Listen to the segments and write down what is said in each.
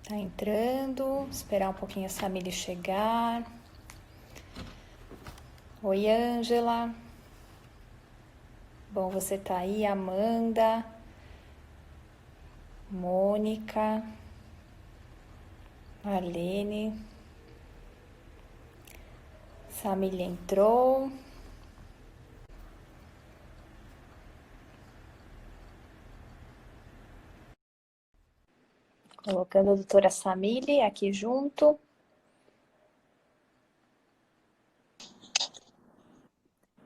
Tá entrando, esperar um pouquinho a Samile chegar. Oi, Ângela. Bom, você tá aí, Amanda, Mônica, Marlene. Samile entrou. Colocando a doutora Samile aqui junto.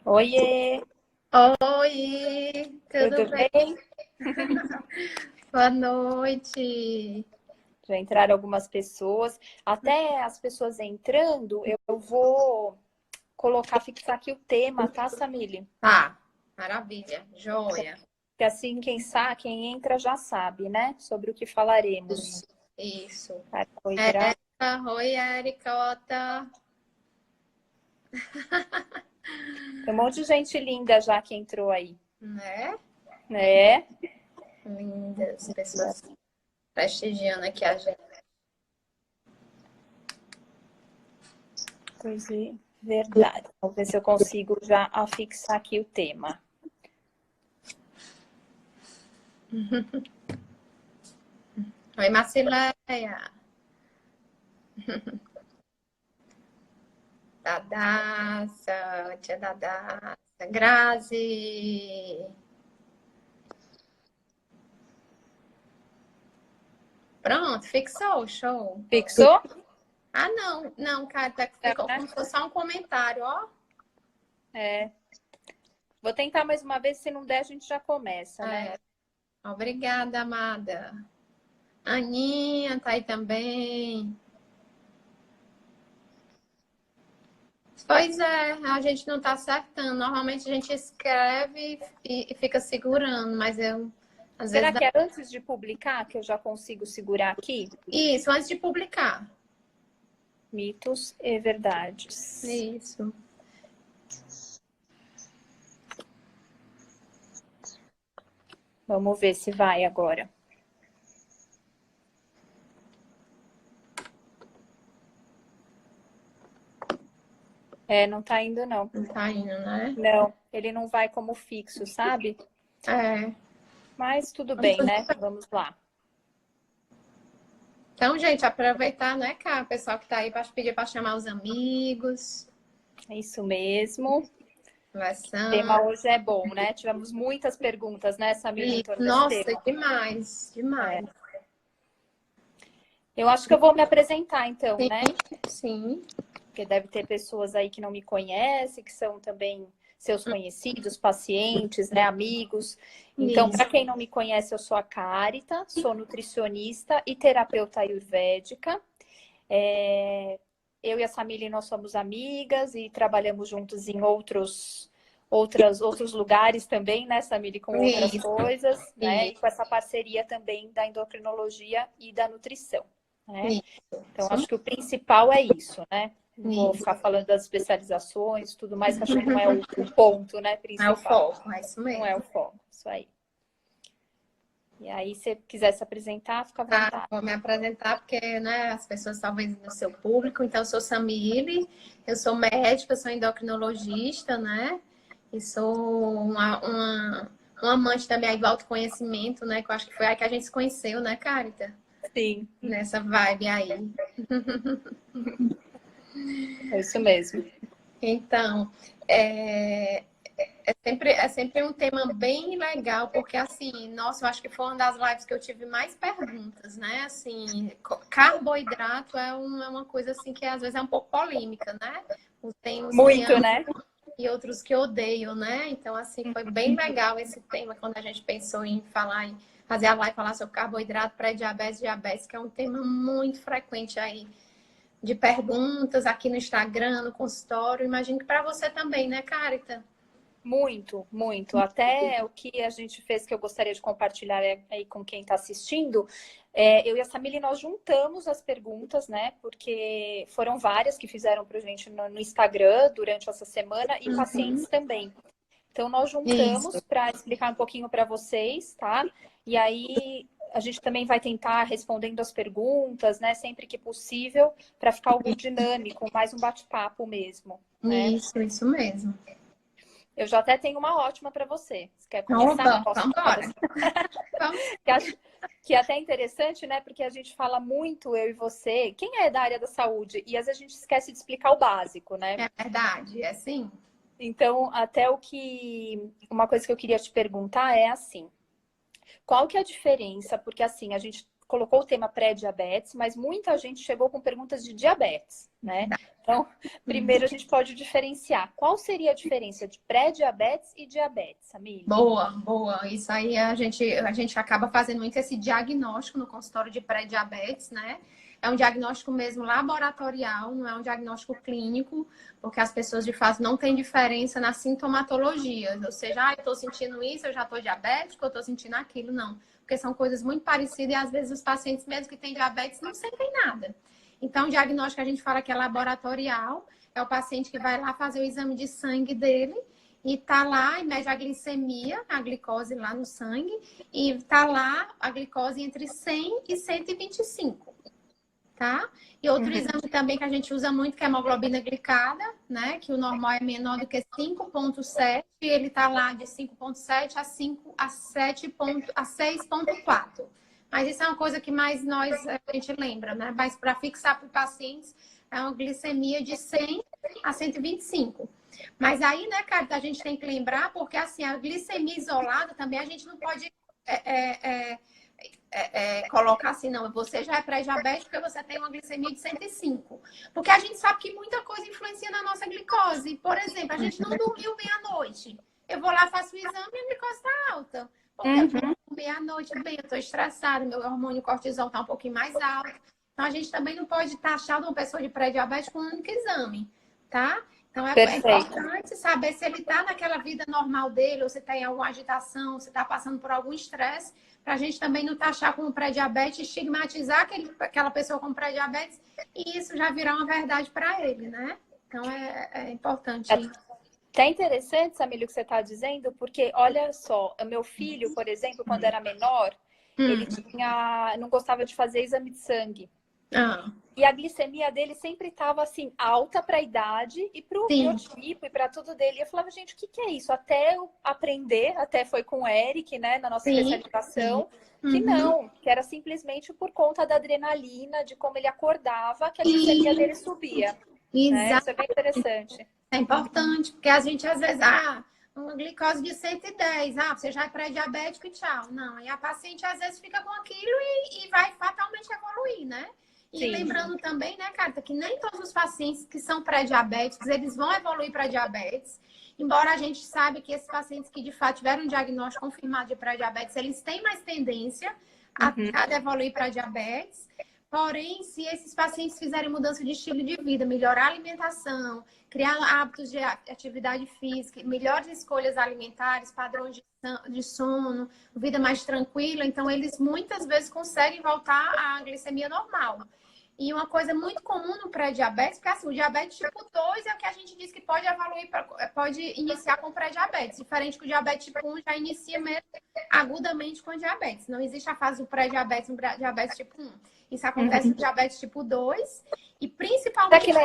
Oiê! Oi, tudo Tudo bem? bem? Boa noite. Já entraram algumas pessoas. Até as pessoas entrando, eu vou fixar aqui o tema, tá, Samile? Tá, maravilha, joia. Que assim quem entra já sabe, né? Sobre o que falaremos. Isso. Carboidrato. Érica, oi, Érica, Ota. Tem um monte de gente linda já que entrou aí, Né? né? Lindas pessoas prestigiando aqui a gente. Pois é, verdade. Vamos ver se eu consigo já afixar aqui o tema. Oi, Marcileia. Dadassa, tia Dadassa. Grazi. Pronto, fixou, show. Fixou? Ah, não, cara, ficou como se fosse só um comentário, ó. É. Vou tentar mais uma vez, se não der, a gente já começa, né? Obrigada, amada. Aninha tá aí também. Pois é, a gente não tá acertando. Normalmente a gente escreve e fica segurando, mas eu às Será vezes que é antes de publicar que eu já consigo segurar aqui? Isso, antes de publicar. Mitos e verdades. Isso. Vamos ver se vai agora. É, não tá indo, não. Não tá indo, né? Não, ele não vai como fixo, sabe? É. Mas tudo bem, né? Vamos lá. Então, gente, aproveitar, né, cara? O pessoal que tá aí para pedir para chamar os amigos. É isso mesmo. O Conversando. tema hoje é bom, né? Tivemos muitas perguntas, né, Samir, em torno desse Nossa, tema. demais, demais. Eu acho que eu vou me apresentar, então, né? Sim. Porque deve ter pessoas aí que não me conhecem, que são também seus conhecidos, pacientes, né, amigos. Então, Isso. para quem não me conhece, eu sou a Carita, sou nutricionista e terapeuta ayurvédica. Eu e a Samile, nós somos amigas e trabalhamos juntos em outros lugares também, né, Samile, com outras Isso. coisas, né? E Isso. com essa parceria também da endocrinologia e da nutrição, né? Então, acho que o principal é isso, né? Não vou Isso. ficar falando das especializações, tudo mais, que acho que não é o ponto, né, É o principal. foco, é isso Não é mesmo. o foco, isso aí. E aí, se quiser se apresentar, fica à Tá, vontade. vou me apresentar porque, né, as pessoas talvez no seu público. Então, eu sou Samile, eu sou médica, eu sou endocrinologista, né? E sou uma amante também aí do autoconhecimento, né? Que eu acho que foi aí que a gente se conheceu, né, Carita? Sim, Nessa vibe aí. é isso mesmo. Então, é, é sempre um tema bem legal, porque assim, nossa, eu acho que foi uma das lives que eu tive mais perguntas, né? Assim, carboidrato é uma coisa assim que às vezes é um pouco polêmica, né? Tem os que Muito, amam né? e outros que odeiam, né? Então, assim, foi bem legal esse tema quando a gente pensou em falar, em fazer a live falar sobre carboidrato, pré-diabetes, diabetes, que é um tema muito frequente aí de perguntas aqui no Instagram, no consultório. Imagino que para você também, né, Carita? Muito, muito. Até o que a gente fez que eu gostaria de compartilhar aí com quem está assistindo, eu e a Samile, nós juntamos as perguntas, né? Porque foram várias que fizeram para a gente no Instagram durante essa semana e pacientes também. Então, nós juntamos Isso. para explicar um pouquinho para vocês, tá? E aí, a gente também vai tentar respondendo as perguntas, né, sempre que possível, para ficar algo dinâmico, mais um bate-papo mesmo, né? Isso mesmo. Eu já até tenho uma ótima para você. Você quer começar? Oba, Posso vamos falar embora. que é até interessante, né? Porque a gente fala muito, eu e você, quem é da área da saúde, e às vezes a gente esquece de explicar o básico, né? É verdade, é assim. Então, até uma coisa que eu queria te perguntar é assim, qual que é a diferença? Porque assim, a gente colocou o tema pré-diabetes, mas muita gente chegou com perguntas de diabetes, né? Então, primeiro a gente pode diferenciar. Qual seria a diferença de pré-diabetes e diabetes, Samir? Boa. Isso aí a gente acaba fazendo muito esse diagnóstico no consultório de pré-diabetes, né? É um diagnóstico mesmo laboratorial, não é um diagnóstico clínico, porque as pessoas de fato não têm diferença na sintomatologia. Ou seja, eu estou sentindo isso, eu já estou diabético, eu estou sentindo aquilo, não. Porque são coisas muito parecidas e às vezes os pacientes mesmo que têm diabetes não sentem nada. Então, o diagnóstico que a gente fala que é laboratorial, é o paciente que vai lá fazer o exame de sangue dele e tá lá e mede a glicemia, a glicose lá no sangue, e tá lá a glicose entre 100 e 125, tá? E outro exame também que a gente usa muito, que é a hemoglobina glicada, né? Que o normal é menor do que 5,7, e ele tá lá de 5,7 a 6,4. Mas isso é uma coisa que mais a gente lembra, né? Mas para fixar para pacientes, é uma glicemia de 100 a 125. Mas aí, né, cara, a gente tem que lembrar, porque assim, a glicemia isolada também a gente não pode colocar assim, não, você já é pré-diabético porque você tem uma glicemia de 105. Porque a gente sabe que muita coisa influencia na nossa glicose. Por exemplo, a gente não dormiu bem à noite. Eu vou lá, faço o exame e a glicose está alta. Porque eu não dormi à noite bem, eu estou estressada, meu hormônio cortisol está um pouquinho mais alto. Então, a gente também não pode taxar de uma pessoa de pré-diabetes com um único exame, tá? Então, é importante saber se ele está naquela vida normal dele, ou se tem alguma agitação, se está passando por algum estresse, para a gente também não taxar como pré-diabetes, estigmatizar aquela pessoa com pré-diabetes, e isso já virar uma verdade para ele, né? Então, é importante. É interessante, Samílio, o que você está dizendo, porque olha só, o meu filho, por exemplo, quando era menor, ele não gostava de fazer exame de sangue. E a glicemia dele sempre estava assim, alta para a idade e para o biotipo e para tudo dele. Eu falava, gente, o que é isso? Até eu aprender, até foi com o Eric, né, na nossa especialização, que não, que era simplesmente por conta da adrenalina, de como ele acordava, que a glicemia dele subia. Né? Isso é bem interessante. É importante, porque a gente às vezes, uma glicose de 110, você já é pré-diabético e tchau. Não, e a paciente às vezes fica com aquilo e vai fatalmente evoluir, né? E lembrando também, né, Carta, que nem todos os pacientes que são pré-diabéticos, eles vão evoluir para diabetes. Embora a gente saiba que esses pacientes que de fato tiveram um diagnóstico confirmado de pré-diabetes, eles têm mais tendência a evoluir para diabetes. Porém, se esses pacientes fizerem mudança de estilo de vida, melhorar a alimentação, criar hábitos de atividade física, melhores escolhas alimentares, padrões de sono, vida mais tranquila, então eles muitas vezes conseguem voltar à glicemia normal. E uma coisa muito comum no pré-diabetes, porque assim, o diabetes tipo 2 é o que a gente diz que pode evoluir, pode iniciar com pré-diabetes, diferente que o diabetes tipo 1 já inicia mesmo agudamente com diabetes. Não existe a fase do pré-diabetes no diabetes tipo 1. Isso acontece no diabetes tipo 2 e principalmente... Será que não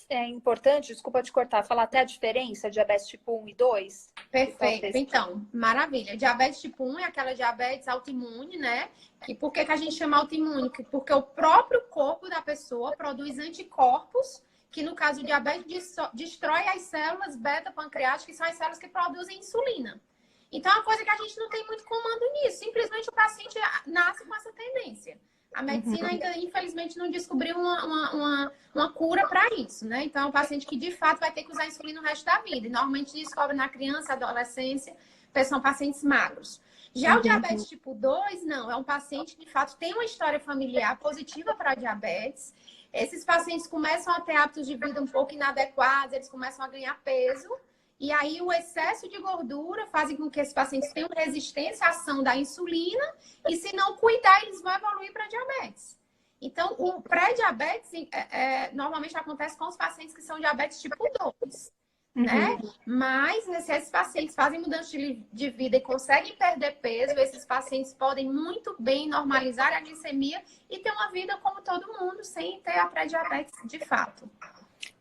é importante, desculpa te cortar, falar até a diferença de diabetes tipo 1 e 2? Perfeito. Então, maravilha. Diabetes tipo 1 é aquela diabetes autoimune, né? E por que a gente chama autoimune? Porque o próprio corpo da pessoa produz anticorpos, que no caso do diabetes destrói as células beta-pancreáticas, que são as células que produzem insulina. Então, é uma coisa que a gente não tem muito comando nisso. Simplesmente o paciente nasce com essa tendência. A medicina ainda, infelizmente, não descobriu uma cura para isso, né? Então, é um paciente que, de fato, vai ter que usar insulina o resto da vida. E, normalmente, descobre na criança, adolescência, são pacientes magros. Já o diabetes tipo 2, não. É um paciente que, de fato, tem uma história familiar positiva para diabetes. Esses pacientes começam a ter hábitos de vida um pouco inadequados, eles começam a ganhar peso. E aí, o excesso de gordura faz com que esses pacientes tenham resistência à ação da insulina e, se não cuidar, eles vão evoluir para diabetes. Então, o pré-diabetes normalmente acontece com os pacientes que são diabetes tipo 2. né? Mas se esses pacientes fazem mudança de vida e conseguem perder peso, esses pacientes podem muito bem normalizar a glicemia e ter uma vida como todo mundo, sem ter a pré-diabetes de fato.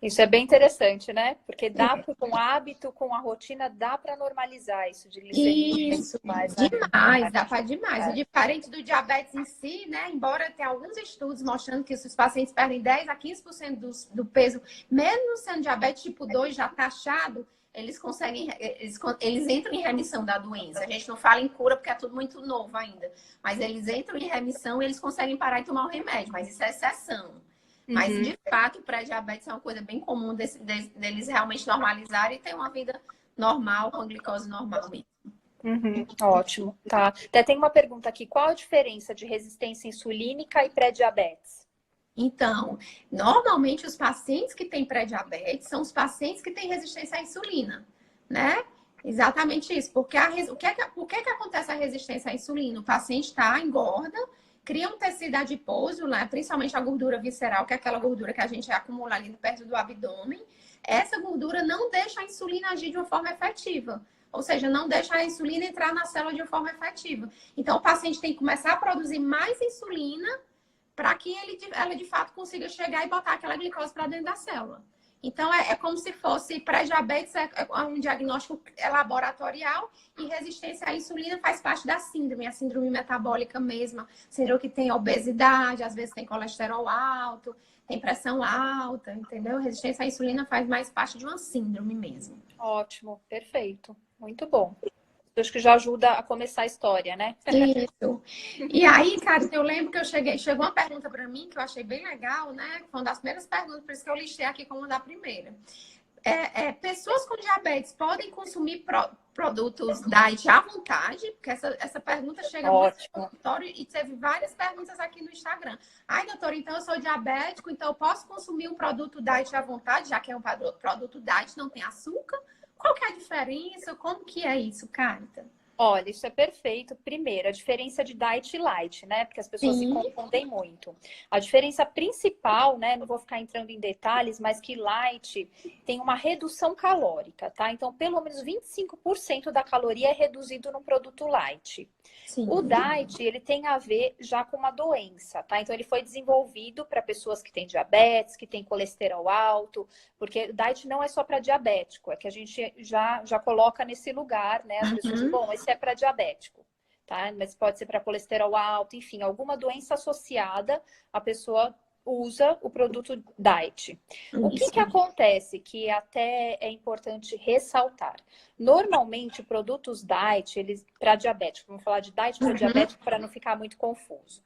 Isso é bem interessante, né? Porque dá com o hábito, com a rotina, dá para normalizar isso de glicemia. Isso, Mais, né? demais, dá para demais. O diferente do diabetes em si, né? Embora tenha alguns estudos mostrando que se os pacientes perdem 10 a 15% do peso, mesmo sendo diabetes tipo 2 já taxado, eles conseguem, eles entram em remissão da doença. A gente não fala em cura porque é tudo muito novo ainda, mas eles entram em remissão e eles conseguem parar e tomar o remédio, mas isso é exceção. Mas, de fato, o pré-diabetes é uma coisa bem comum deles realmente normalizarem e ter uma vida normal, com glicose normal mesmo. Ótimo, tá. Até tem uma pergunta aqui. Qual a diferença de resistência insulínica e pré-diabetes? Então, normalmente os pacientes que têm pré-diabetes são os pacientes que têm resistência à insulina, né? Exatamente isso. Porque por que acontece a resistência à insulina? O paciente engorda, cria um tecido adiposo, né? Principalmente a gordura visceral, que é aquela gordura que a gente acumula ali perto do abdômen. Essa gordura não deixa a insulina agir de uma forma efetiva. Ou seja, não deixa a insulina entrar na célula de uma forma efetiva. Então, o paciente tem que começar a produzir mais insulina para que ela de fato consiga chegar e botar aquela glicose para dentro da célula. Então, é como se fosse pré-diabetes, é um diagnóstico laboratorial e resistência à insulina faz parte da síndrome, a síndrome metabólica mesma. Síndrome que tem obesidade, às vezes tem colesterol alto, tem pressão alta, entendeu? Resistência à insulina faz mais parte de uma síndrome mesmo. Ótimo, perfeito. Muito bom. Acho que já ajuda a começar a história, né? Isso. E aí, cara, eu lembro que chegou uma pergunta para mim que eu achei bem legal, né? Foi uma das primeiras perguntas, por isso que eu listei aqui como da primeira. Pessoas com diabetes podem consumir produtos diet à vontade? Porque essa pergunta chega muito no consultório e teve várias perguntas aqui no Instagram. Ai, doutora, então eu sou diabético, então eu posso consumir um produto diet à vontade, já que é um produto diet, não tem açúcar? Qual que é a diferença? Como que é isso, Carita? Olha, isso é perfeito. Primeiro, a diferença de diet e light, né? Porque as pessoas se confundem muito. A diferença principal, né? Não vou ficar entrando em detalhes, mas que light tem uma redução calórica, tá? Então, pelo menos 25% da caloria é reduzido no produto light. Sim. O diet, ele tem a ver já com uma doença, tá? Então, ele foi desenvolvido para pessoas que têm diabetes, que têm colesterol alto, porque o diet não é só para diabético, é que a gente já coloca nesse lugar, né? As pessoas dizem, bom, esse é para diabético, tá? Mas pode ser para colesterol alto, enfim, alguma doença associada, a pessoa usa o produto diet. O que acontece, que até é importante ressaltar? Normalmente, produtos diet, eles para diabético, vamos falar de diet para diabético para não ficar muito confuso.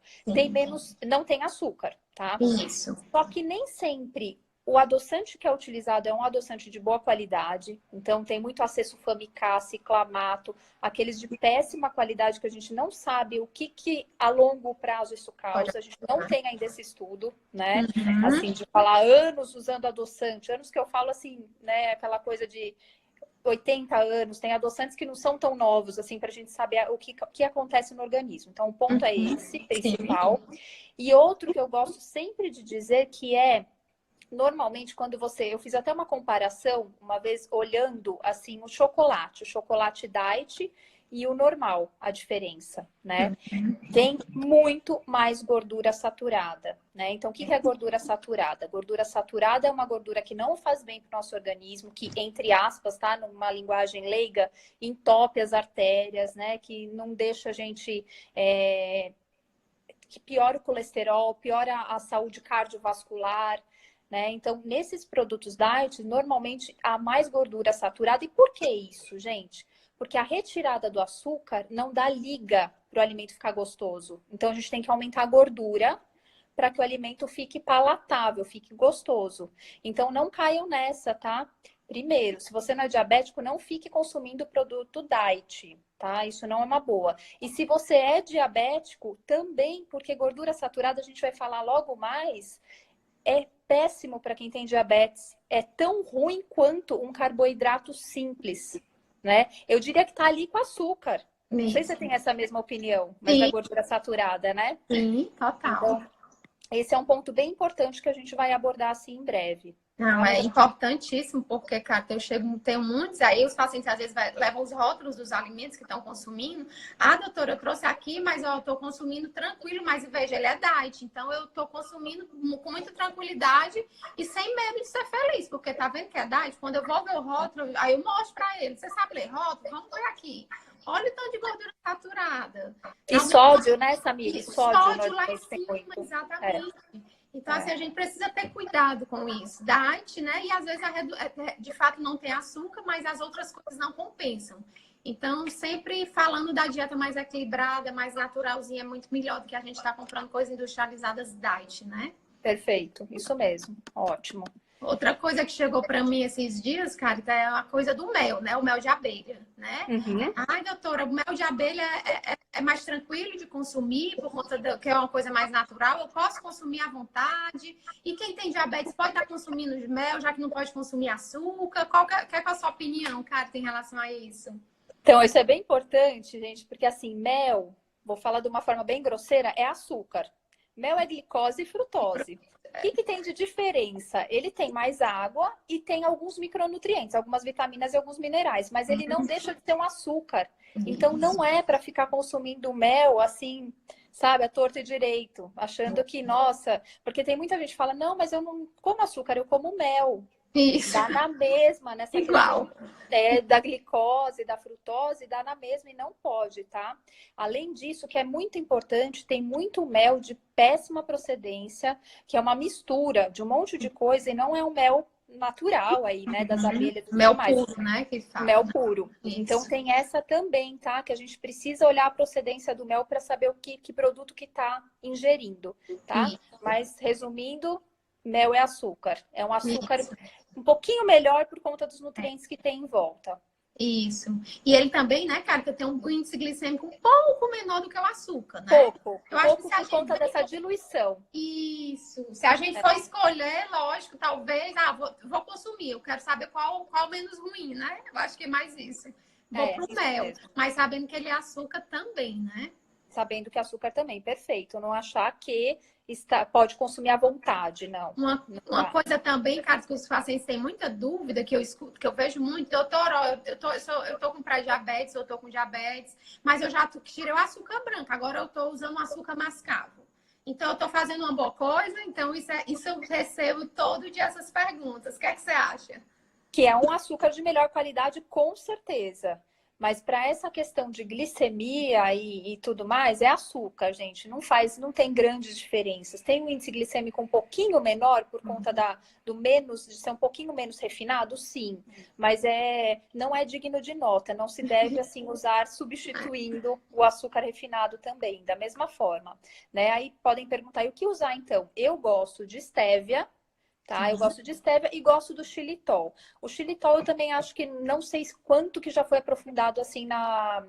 Não tem açúcar, tá? Isso. Só que nem sempre o adoçante que é utilizado é um adoçante de boa qualidade, então tem muito acesulfame-K, ciclamato, aqueles de péssima qualidade que a gente não sabe o que a longo prazo isso causa, a gente não tem ainda esse estudo, né? Assim, de falar anos usando adoçante, anos que eu falo assim, né? Aquela coisa de 80 anos, tem adoçantes que não são tão novos, assim, para a gente saber o que acontece no organismo. Então, o ponto é esse, principal. E outro que eu gosto sempre de dizer que normalmente, quando eu fiz até uma comparação, uma vez olhando, assim, o chocolate diet e o normal, a diferença, né? Tem muito mais gordura saturada, né? Então, o que é gordura saturada? Gordura saturada é uma gordura que não faz bem para o nosso organismo, que, entre aspas, tá? Numa linguagem leiga, entope as artérias, né? Que não deixa a gente... que piora o colesterol, piora a saúde cardiovascular, né? Então, nesses produtos diet, normalmente há mais gordura saturada. E por que isso, gente? Porque a retirada do açúcar não dá liga para o alimento ficar gostoso. Então, a gente tem que aumentar a gordura para que o alimento fique palatável, fique gostoso. Então, não caiam nessa, tá? Primeiro, se você não é diabético, não fique consumindo produto diet, tá? Isso não é uma boa. E se você é diabético, também, porque gordura saturada, a gente vai falar logo mais, é péssimo para quem tem diabetes. É tão ruim quanto um carboidrato simples, né? Eu diria que tá ali com açúcar. Não sei se você tem essa mesma opinião, mas da gordura saturada, né? Sim, total. Então, esse é um ponto bem importante que a gente vai abordar assim em breve. Não, é importantíssimo, porque, cara, tenho muitos, aí os pacientes às vezes levam os rótulos dos alimentos que estão consumindo. Ah, doutora, eu trouxe aqui, mas eu estou consumindo tranquilo, mas veja, ele é diet, então eu estou consumindo com muita tranquilidade e sem medo de ser feliz, porque tá vendo que é diet? Quando eu vou ver o rótulo, aí eu mostro para ele, você sabe ler rótulo? Vamos ver aqui. Olha o tanto de gordura saturada. E sódio, né, Samir? Sódio lá em cima, muito. exatamente. Então, assim, a gente precisa ter cuidado com isso. Diet, né? E às vezes, de fato, não tem açúcar, mas as outras coisas não compensam. Então, sempre falando da dieta mais equilibrada, mais naturalzinha, é muito melhor do que a gente estar comprando coisas industrializadas diet, né? Perfeito, isso mesmo. Ótimo. Outra coisa que chegou para mim esses dias, cara, é a coisa do mel, né? O mel de abelha, né? Uhum. Ai, doutora, o mel de abelha é mais tranquilo de consumir, por conta que é uma coisa mais natural. Eu posso consumir à vontade. E quem tem diabetes pode estar consumindo mel, já que não pode consumir açúcar. Qual é a sua opinião, cara, em relação a isso? Então, isso é bem importante, gente, porque assim, mel, vou falar de uma forma bem grosseira, é açúcar. Mel é glicose e frutose. O que tem de diferença? Ele tem mais água e tem alguns micronutrientes, algumas vitaminas e alguns minerais, mas ele não deixa de ser um açúcar. Então não é para ficar consumindo mel assim, sabe, à torta e direito, achando que, nossa, porque tem muita gente que fala, não, mas eu não como açúcar, eu como mel. Isso. Dá na mesma, nessa Igual. questão da glicose, da frutose, dá na mesma e não pode, tá? Além disso, que é muito importante, tem muito mel de péssima procedência, que é uma mistura de um monte de coisa e não é um mel natural aí, né, das abelhas. Mel puro, né? Que fala. Mel puro. Isso. Então tem essa também, tá? Que a gente precisa olhar a procedência do mel para saber que produto que tá ingerindo, tá? Isso. Mas resumindo, mel é açúcar. É um açúcar um pouquinho melhor por conta dos nutrientes que tem em volta. Isso. E ele também, né, cara, que tem um índice glicêmico um pouco menor do que o açúcar, né? Pouco. Eu acho que por conta dessa diluição. Isso. Se a gente for escolher, lógico, talvez, vou consumir. Eu quero saber qual menos ruim, né? Eu acho que é mais isso. Vou pro mel. Mesmo. Mas sabendo que ele é açúcar também, né? Sabendo que açúcar também, perfeito. Não achar que pode consumir à vontade, não. Uma coisa também, cara, que os pacientes têm muita dúvida, que eu escuto, que eu vejo muito, doutora, eu tô com pré-diabetes, eu tô com diabetes, mas eu já tirei o açúcar branco, agora eu tô usando o açúcar mascavo. Então, eu tô fazendo uma boa coisa, então isso eu recebo todo dia essas perguntas. O que é que você acha? Que é um açúcar de melhor qualidade, com certeza. Mas para essa questão de glicemia e tudo mais, é açúcar, gente. Não tem grandes diferenças. Tem um índice glicêmico um pouquinho menor por conta de ser um pouquinho menos refinado, sim. Mas não é digno de nota. Não se deve assim usar substituindo o açúcar refinado também, da mesma forma, né? Aí podem perguntar, e o que usar então? Eu gosto de stevia. Tá? Eu gosto de stevia e gosto do xilitol. O xilitol eu também acho que não sei quanto que já foi aprofundado assim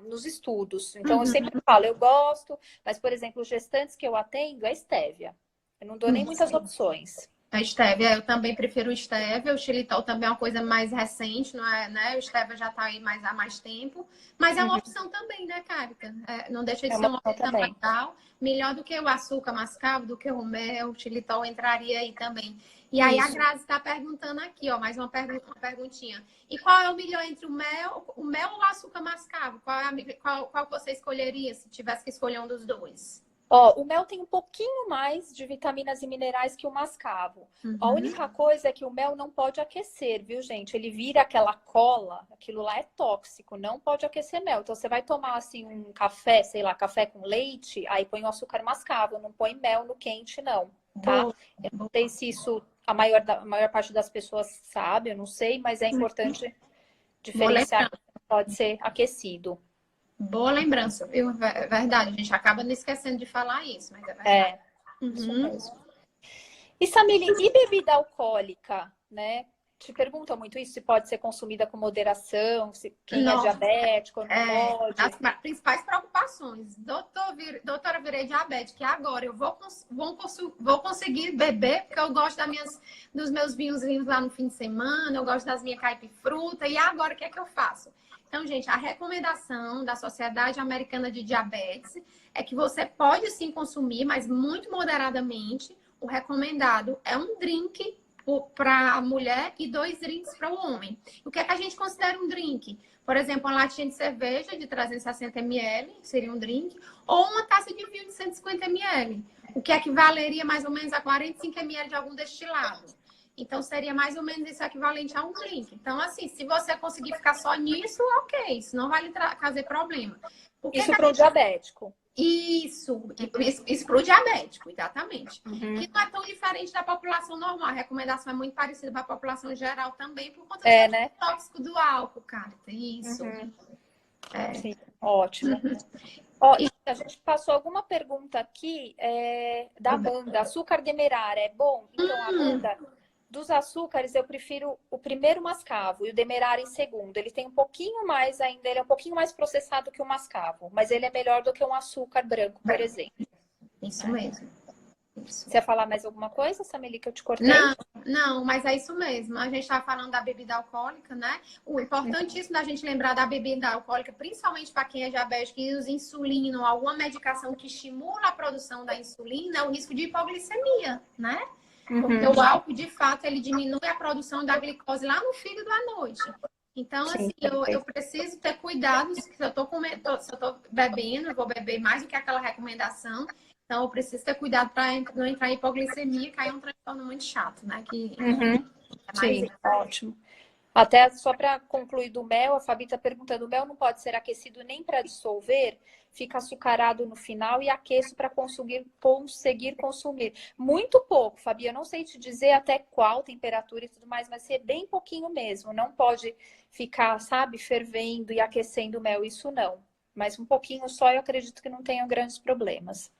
nos estudos. Então eu sempre falo, eu gosto, mas por exemplo, os gestantes que eu atendo é stevia. Eu não dou nem muitas opções. A stevia, eu também prefiro o stevia. O xilitol também é uma coisa mais recente, não é, né? O stevia já tá aí há mais tempo. Mas é uma opção também, né, Carica? Não deixa de ser uma opção legal. Melhor do que o açúcar mascavo, do que o mel. O xilitol entraria aí também. E aí a Grazi está perguntando aqui, ó, mais uma perguntinha. E qual é o melhor entre o mel ou o açúcar mascavo? Qual você escolheria se tivesse que escolher um dos dois? Ó, o mel tem um pouquinho mais de vitaminas e minerais que o mascavo. A única coisa é que o mel não pode aquecer, viu, gente? Ele vira aquela cola, aquilo lá é tóxico, não pode aquecer mel. Então, você vai tomar, assim, um café, sei lá, café com leite, aí põe o açúcar mascavo, não põe mel no quente, não, tá? Eu não sei se isso a maior parte das pessoas sabe, eu não sei, mas é importante diferenciar que pode ser aquecido. Boa lembrança, viu? É verdade, a gente acaba não esquecendo de falar isso, mas é verdade. Isso mesmo. E Samile, e bebida alcoólica, né? Te perguntam muito isso, se pode ser consumida com moderação, se quem é diabético não pode. As principais preocupações. Doutora, virei diabética, e agora eu vou conseguir beber, porque eu gosto dos meus vinhos lá no fim de semana, eu gosto das minhas caipifruta, e agora o que é que eu faço? Então, gente, a recomendação da Sociedade Americana de Diabetes é que você pode sim consumir, mas muito moderadamente. O recomendado é um drink para a mulher e 2 drinks para o homem. O que é que a gente considera um drink? Por exemplo, uma latinha de cerveja de 360 ml, seria um drink, ou uma taça de vinho de 150 ml, o que equivaleria mais ou menos a 45 ml de algum destilado. Então, seria mais ou menos isso equivalente a um drink. Então, assim, se você conseguir ficar só nisso, ok, isso não vai lhe trazer problema. Isso para o diabético. Isso para o diabético, exatamente. Que não é tão diferente da população normal. A recomendação é muito parecida para a população geral também, por conta do tóxico do álcool, cara. Isso. Sim, ótimo. Ó, a gente passou alguma pergunta aqui da Amanda. Açúcar demerara é bom? Então, Amanda, dos açúcares, eu prefiro o primeiro mascavo e o demerara em segundo. Ele tem um pouquinho mais ainda, ele é um pouquinho mais processado que o mascavo, mas ele é melhor do que um açúcar branco, por exemplo. Isso mesmo. Isso. Você ia falar mais alguma coisa, Sameli, que eu te cortei? Não, mas é isso mesmo. A gente estava falando da bebida alcoólica, né? O importantíssimo da gente lembrar da bebida alcoólica, principalmente para quem é diabético e usa insulina ou alguma medicação que estimula a produção da insulina, é o risco de hipoglicemia, né? Porque o álcool, de fato, ele diminui a produção da glicose lá no fígado à noite. Então, assim, eu preciso ter cuidado se eu tô bebendo, eu vou beber mais do que aquela recomendação. Então, eu preciso ter cuidado para não entrar em hipoglicemia e cair um transtorno muito chato, né? Sim, ótimo. Até só para concluir do mel, a Fabi está perguntando, o mel não pode ser aquecido nem para dissolver? Fica açucarado no final e aqueço para conseguir consumir. Muito pouco, Fabi, eu não sei te dizer até qual temperatura e tudo mais, mas ser bem pouquinho mesmo. Não pode ficar, sabe, fervendo e aquecendo o mel, isso não. Mas um pouquinho só, eu acredito que não tenham grandes problemas.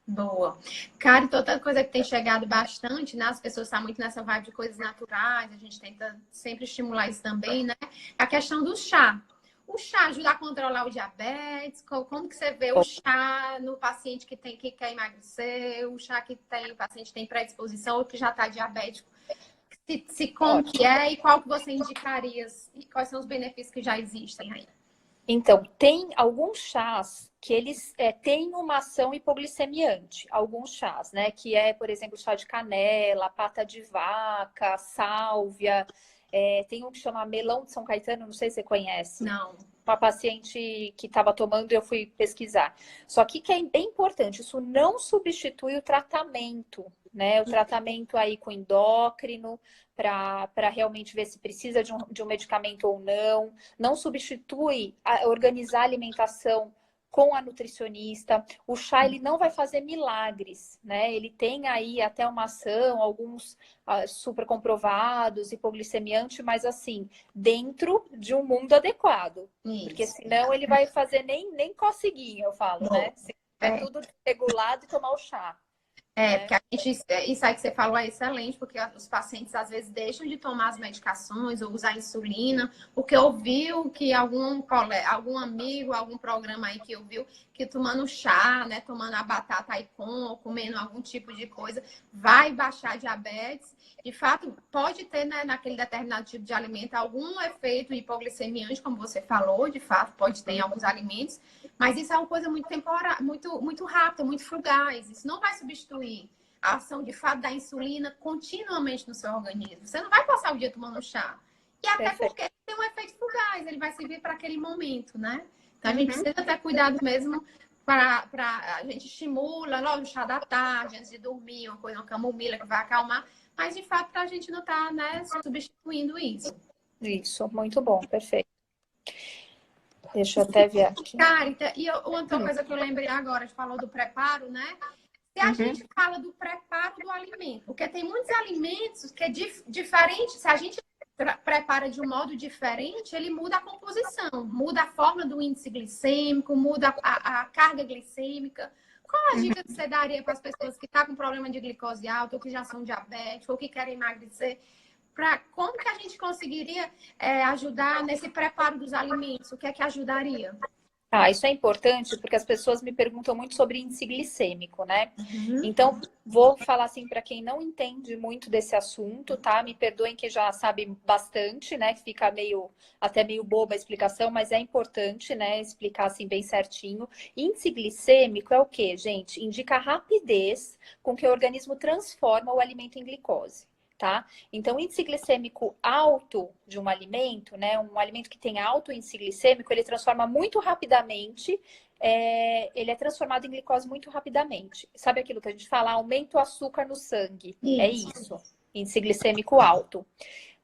Boa. Cara, outra coisa que tem chegado bastante, né? As pessoas estão muito nessa vibe de coisas naturais, a gente tenta sempre estimular isso também, né? A questão do chá. O chá ajuda a controlar o diabetes? Como que você vê o chá no paciente que quer emagrecer, o chá que o paciente tem predisposição ou que já está diabético? Como que é e qual que você indicaria? E quais são os benefícios que já existem aí? Então, tem alguns chás que eles têm uma ação hipoglicemiante. Alguns chás, né? Que é, por exemplo, chá de canela, pata de vaca, sálvia. Tem um que chama melão de São Caetano, não sei se você conhece. Não. Uma paciente que estava tomando e eu fui pesquisar. Só que é bem importante, isso não substitui o tratamento, né? O tratamento aí com endócrino, para realmente ver se precisa de um medicamento ou não. Não substitui organizar a alimentação com a nutricionista. O chá, ele não vai fazer milagres, né? Ele tem aí até uma ação, alguns super comprovados, hipoglicemiante, mas assim, dentro de um mundo adequado. Isso. Porque senão ele vai fazer nem coceguinha, eu falo, né? Se é tudo regulado e tomar o chá. Porque a gente, isso aí que você falou é excelente, porque os pacientes às vezes deixam de tomar as medicações ou usar insulina, porque ouviu que algum amigo, algum programa aí que ouviu que tomando chá, né, tomando a batata Icon ou comendo algum tipo de coisa, vai baixar a diabetes. De fato, pode ter, né, naquele determinado tipo de alimento algum efeito hipoglicemiante, como você falou, de fato, pode ter em alguns alimentos, mas isso é uma coisa muito temporária, muito rápida, muito fugaz. Isso não vai substituir a ação de fato da insulina continuamente no seu organismo. Você não vai passar o dia tomando chá. E até porque tem um efeito fugaz, ele vai servir para aquele momento, né? Então a gente precisa ter cuidado mesmo a gente estimula logo o chá da tarde, antes de dormir, uma camomila que vai acalmar, mas de fato para a gente não estar, né, substituindo isso. Isso, muito bom, perfeito. Deixa eu até ver aqui. Cara, e outra coisa que eu lembrei agora, a gente falou do preparo, né? Se a gente fala do preparo do alimento, porque tem muitos alimentos que é diferente, se a gente prepara de um modo diferente, ele muda a composição, muda a forma do índice glicêmico, muda a carga glicêmica. Qual a dica que você daria para as pessoas que estão com problema de glicose alta, ou que já são diabéticos, ou que querem emagrecer? Como que a gente conseguiria ajudar nesse preparo dos alimentos? O que é que ajudaria? Isso é importante porque as pessoas me perguntam muito sobre índice glicêmico, né? Então, vou falar assim para quem não entende muito desse assunto, tá? Me perdoem que já sabe bastante, né? Fica até meio boba a explicação, mas é importante, né? Explicar assim bem certinho. Índice glicêmico é o quê, gente? Indica a rapidez com que o organismo transforma o alimento em glicose. tá? Então, o índice glicêmico alto de um alimento, né? Um alimento que tem alto índice glicêmico, ele transforma muito rapidamente, ele é transformado em glicose muito rapidamente. Sabe aquilo que a gente fala? Aumenta o açúcar no sangue. É isso, índice glicêmico alto.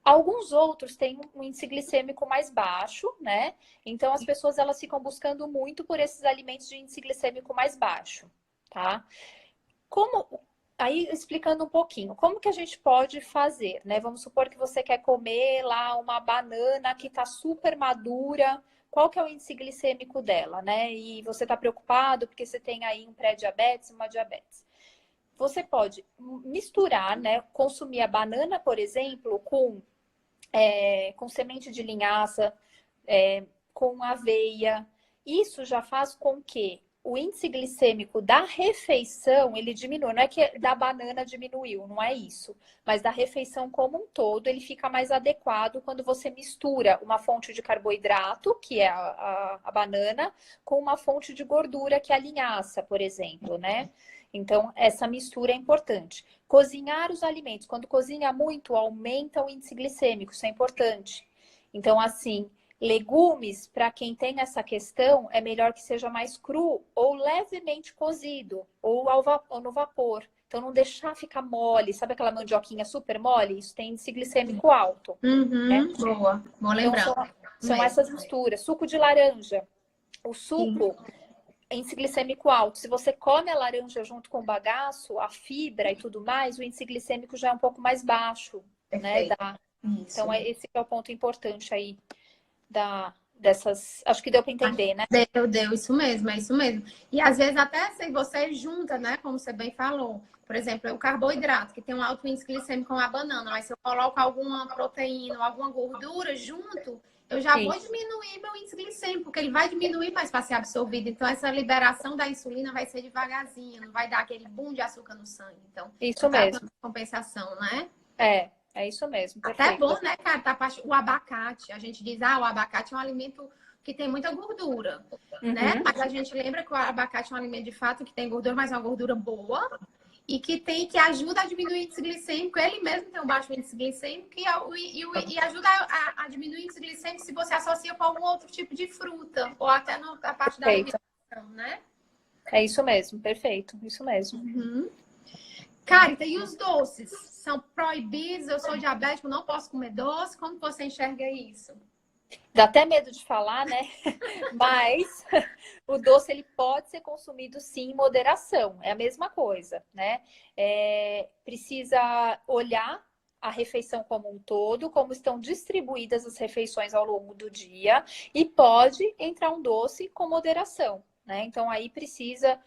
Alguns outros têm um índice glicêmico mais baixo, né? Então, as pessoas, elas ficam buscando muito por esses alimentos de índice glicêmico mais baixo, tá? Aí, explicando um pouquinho, como que a gente pode fazer, né? Vamos supor que você quer comer lá uma banana que tá super madura, qual que é o índice glicêmico dela, né? E você tá preocupado porque você tem aí um pré-diabetes, uma diabetes. Você pode misturar, né? Consumir a banana, por exemplo, com semente de linhaça, com aveia. Isso já faz com que o índice glicêmico da refeição, ele diminua. Não é que da banana diminuiu, não é isso. Mas da refeição como um todo, ele fica mais adequado quando você mistura uma fonte de carboidrato, que é a banana, com uma fonte de gordura, que é a linhaça, por exemplo, né? Então, essa mistura é importante. Cozinhar os alimentos. Quando cozinha muito, aumenta o índice glicêmico. Isso é importante. Então, assim, legumes, para quem tem essa questão, é melhor que seja mais cru ou levemente cozido, ou no vapor. Então, não deixar ficar mole. Sabe aquela mandioquinha super mole? Isso tem índice glicêmico alto. Né? Boa, bom lembrar. Então, são essas misturas. Suco de laranja. O suco... índice glicêmico alto. Se você come a laranja junto com o bagaço, a fibra e tudo mais, o índice glicêmico já é um pouco mais baixo, né? Então, esse é o ponto importante aí dessas... Acho que deu para entender, né? Deu, isso mesmo, é isso mesmo. E às vezes até se você junta, né? Como você bem falou. Por exemplo, o carboidrato, que tem um alto índice glicêmico com a banana, mas se eu coloco alguma proteína ou alguma gordura junto, eu já vou diminuir meu índice glicêmico, porque ele vai diminuir mais para ser absorvido. Então, essa liberação da insulina vai ser devagarzinho, não vai dar aquele boom de açúcar no sangue. Então, isso mesmo. Compensação, né? É isso mesmo. Perfeito. Até bom, né, cara? O abacate. A gente diz, o abacate é um alimento que tem muita gordura, né? Mas a gente lembra que o abacate é um alimento de fato que tem gordura, mas é uma gordura boa. E que ajuda a diminuir o índice glicêmico. Ele mesmo tem um baixo índice glicêmico e ajuda a diminuir o índice glicêmico se você associa com algum outro tipo de fruta. Ou até na parte da alimentação, né? É isso mesmo, perfeito. Isso mesmo. Carita, e os doces? São proibidos? Eu sou diabético, não posso comer doce? Como você enxerga isso? Dá até medo de falar, né? Mas o doce, ele pode ser consumido, sim, em moderação. É a mesma coisa, né? Precisa olhar a refeição como um todo, como estão distribuídas as refeições ao longo do dia. E pode entrar um doce com moderação, né? Então, aí precisa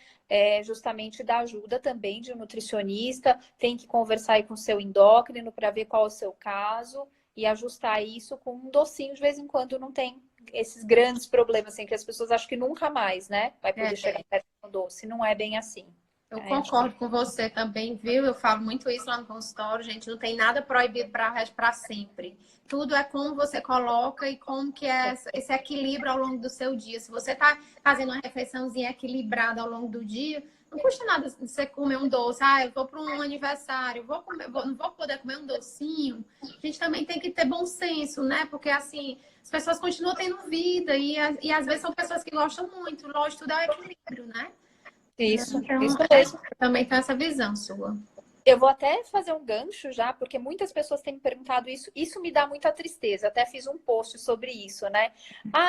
justamente da ajuda também de um nutricionista. Tem que conversar aí com o seu endócrino para ver qual é o seu caso. E ajustar isso com um docinho de vez em quando, não tem esses grandes problemas, assim, que as pessoas acham que nunca mais, né? Vai poder chegar perto do doce. Não é bem assim. Eu concordo com você também, viu? Eu falo muito isso lá no consultório, gente. Não tem nada proibido para sempre. Tudo é como você coloca e como que é esse equilíbrio ao longo do seu dia. Se você tá fazendo uma refeiçãozinha equilibrada ao longo do dia, não custa nada você comer um doce. Eu vou para um aniversário, não vou poder comer um docinho. A gente também tem que ter bom senso, né? Porque, assim, as pessoas continuam tendo vida e às vezes são pessoas que gostam muito. Lógico, tudo é o equilíbrio, né? Isso, então, isso mesmo. Também tem essa visão sua. Eu vou até fazer um gancho já, porque muitas pessoas têm me perguntado isso. Isso me dá muita tristeza. Até fiz um post sobre isso, né?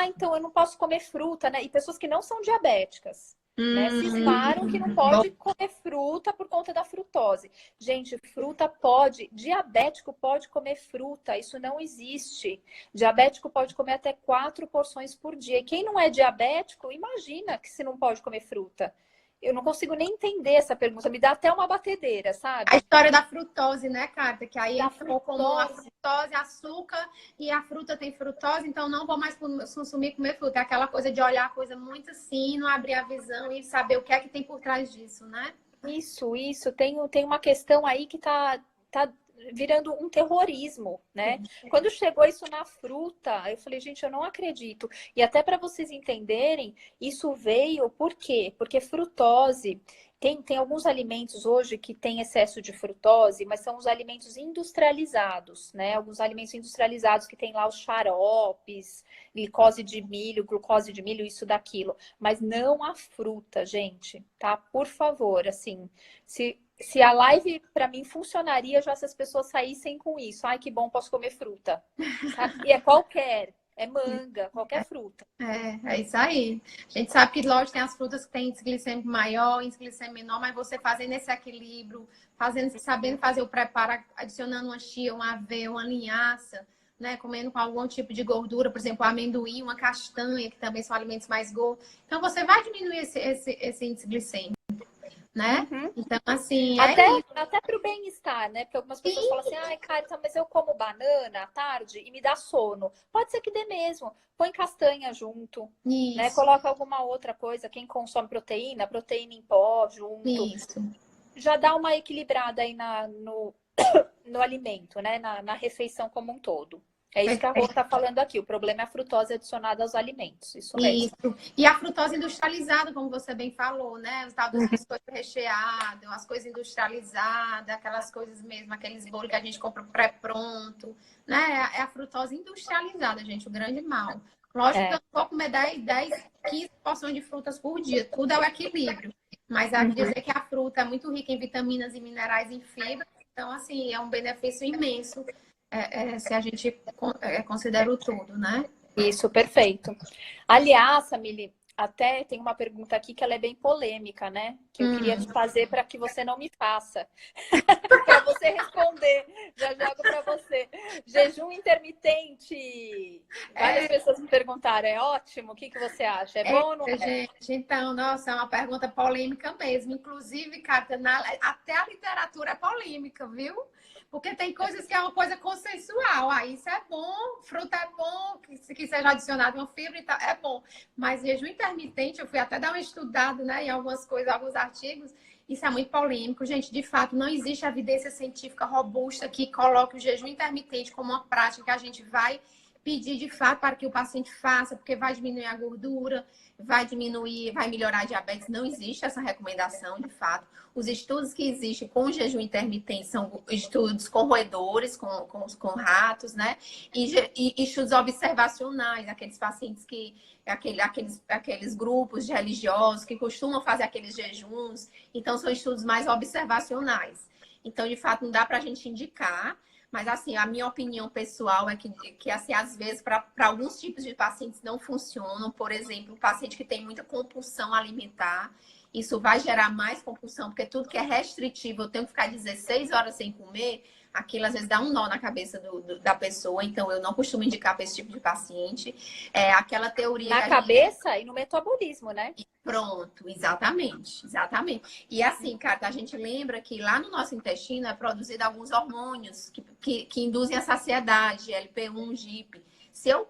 Então eu não posso comer fruta, né? E pessoas que não são diabéticas. Né? Cismaram que não pode comer fruta por conta da frutose. Gente, fruta pode, diabético pode comer fruta, isso não existe. Diabético pode comer até 4 porções por dia. E quem não é diabético, imagina que se não pode comer fruta. Eu não consigo nem entender essa pergunta, me dá até uma batedeira, sabe? A história da frutose, né, Carta? Que aí ficou como a frutose, açúcar, e a fruta tem frutose, então não vou mais comer fruta. É aquela coisa de olhar a coisa muito assim, não abrir a visão e saber o que é que tem por trás disso, né? Isso. Tem uma questão aí que tá virando um terrorismo, né? Quando chegou isso na fruta, eu falei, gente, eu não acredito. E até para vocês entenderem, isso veio por quê? Porque frutose Tem alguns alimentos hoje que têm excesso de frutose, mas são os alimentos industrializados, né? Alguns alimentos industrializados que tem lá os xaropes, glucose de milho, isso, daquilo. Mas não a fruta, gente, tá? Por favor, assim, se a live para mim funcionaria já se as pessoas saíssem com isso. Ai, que bom, posso comer fruta. Sabe? E é qualquer, é manga, qualquer fruta. É isso aí. A gente sabe que, lógico, tem as frutas que têm índice glicêmico maior, índice glicêmico menor, mas você fazendo esse equilíbrio, sabendo fazer o preparo, adicionando uma chia, uma aveia, uma linhaça, né? Comendo com algum tipo de gordura, por exemplo, amendoim, uma castanha, que também são alimentos mais gordos. Então, você vai diminuir esse índice glicêmico, né? Uhum. Então, assim, até para o bem-estar, né? Porque algumas pessoas Sim. falam assim, ai, cara, mas eu como banana à tarde e me dá sono. Pode ser que dê mesmo. Põe castanha junto, né? Isso, Coloca alguma outra coisa. Quem consome proteína em pó junto. isso. Já dá uma equilibrada aí no alimento, né? Na refeição como um todo. É isso que a Rô está falando aqui. O problema é a frutose adicionada aos alimentos. Isso mesmo. Isso. E a frutose industrializada, como você bem falou, né? Os tal dos biscoitos recheados, as coisas industrializadas, aquelas coisas mesmo, aqueles bolos que a gente compra pré-pronto, né? É a frutose industrializada, gente, o grande mal. Lógico que eu não vou comer 10, 15 porções de frutas por dia, tudo é o equilíbrio. Mas há que dizer que a fruta é muito rica em vitaminas e minerais e fibra, então, assim, é um benefício imenso se a gente considera o todo, né? Isso, perfeito. Aliás, Samile, até tem uma pergunta aqui que ela é bem polêmica, né? Que eu queria te fazer para que você não me faça. Para você responder. Já jogo para você. Jejum intermitente. Várias pessoas me perguntaram. É ótimo? O que você acha? É bom ou não é? Gente, então, nossa, é uma pergunta polêmica mesmo. Inclusive, Kátia, até a literatura é polêmica, viu? Porque tem coisas que é uma coisa consensual. Ah, isso é bom, fruta é bom, que seja adicionado uma fibra e tal, é bom. Mas jejum intermitente, eu fui até dar uma estudada, né, em algumas coisas, alguns artigos, isso é muito polêmico. Gente, de fato, não existe evidência científica robusta que coloque o jejum intermitente como uma prática que a gente vai pedir de fato para que o paciente faça, porque vai diminuir a gordura, vai melhorar a diabetes. Não existe essa recomendação, de fato. Os estudos que existem com jejum intermitente são estudos com roedores, com ratos, né? E estudos observacionais, aqueles pacientes que aqueles grupos de religiosos que costumam fazer aqueles jejuns. Então, são estudos mais observacionais. Então, de fato, não dá para a gente indicar. Mas, assim, a minha opinião pessoal é que assim, às vezes, para alguns tipos de pacientes não funcionam. Por exemplo, o paciente que tem muita compulsão alimentar, isso vai gerar mais compulsão, porque tudo que é restritivo, eu tenho que ficar 16 horas sem comer, aquilo às vezes dá um nó na cabeça da pessoa. Então, eu não costumo indicar para esse tipo de paciente. É aquela teoria... Na cabeça e no metabolismo, né? Pronto, exatamente. E assim, cara, a gente lembra que lá no nosso intestino é produzido alguns hormônios que induzem a saciedade, LP1, GIP. Se eu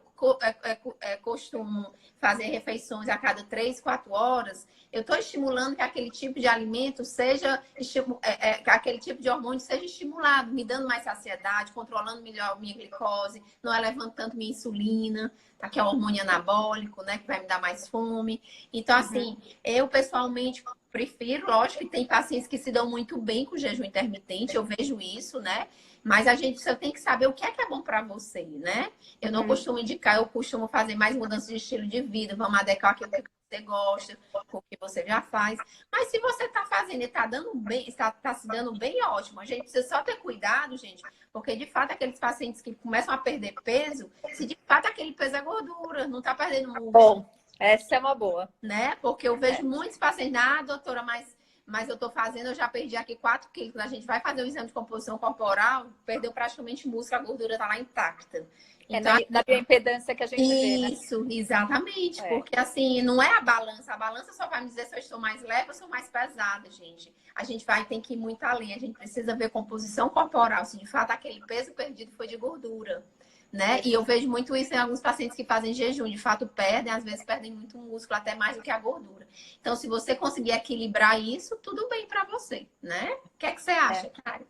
costumo fazer refeições a cada 3, 4 horas, eu estou estimulando que aquele tipo de alimento seja, que aquele tipo de hormônio seja estimulado, me dando mais saciedade, controlando melhor minha glicose, não elevando tanto minha insulina, tá? Que é o hormônio anabólico, né? Que vai me dar mais fome. Então, assim, eu pessoalmente prefiro, lógico que tem pacientes que se dão muito bem com o jejum intermitente, eu vejo isso, né? Mas a gente só tem que saber o que é bom para você, né? Eu não costumo indicar, eu costumo fazer mais mudanças de estilo de vida, vamos adequar aquilo que você gosta, o que você já faz. Mas se você está fazendo e está dando bem, está se dando bem, ótimo. A gente precisa só ter cuidado, gente, porque de fato aqueles pacientes que começam a perder peso, se de fato aquele peso é gordura, não está perdendo músculo. Bom, essa é uma boa. Né? Porque eu vejo muitos pacientes, doutora, mas eu estou fazendo, eu já perdi aqui 4 quilos. Quando a gente vai fazer o exame de composição corporal, perdeu praticamente músculo, a gordura está lá intacta. Então, na bioimpedância que a gente vê, né? Isso, exatamente. Porque assim, não é a balança só vai me dizer se eu estou mais leve ou sou mais pesada, gente. A gente tem que ir muito além, a gente precisa ver composição corporal, se de fato aquele peso perdido foi de gordura. Né? E eu vejo muito isso em alguns pacientes que fazem jejum, de fato perdem, às vezes perdem muito músculo, até mais do que a gordura. Então, se você conseguir equilibrar isso, tudo bem para você, né? O que é que você acha, Karen?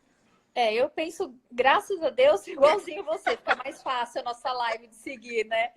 Eu penso, graças a Deus, igualzinho você, fica mais fácil a nossa live de seguir, né?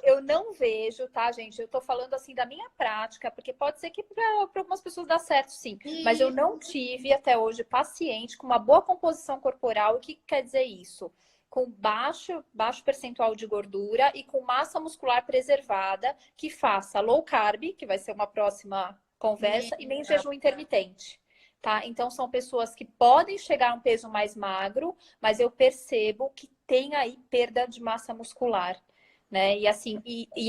Eu não vejo, tá, gente? Eu tô falando assim da minha prática, porque pode ser que para algumas pessoas dá certo, sim. Mas eu não tive até hoje paciente com uma boa composição corporal. O que quer dizer isso? Com baixo percentual de gordura e com massa muscular preservada, que faça low carb, que vai ser uma próxima conversa, e nem jejum intermitente. Tá? Então, são pessoas que podem chegar a um peso mais magro, mas eu percebo que tem aí perda de massa muscular, né? E assim,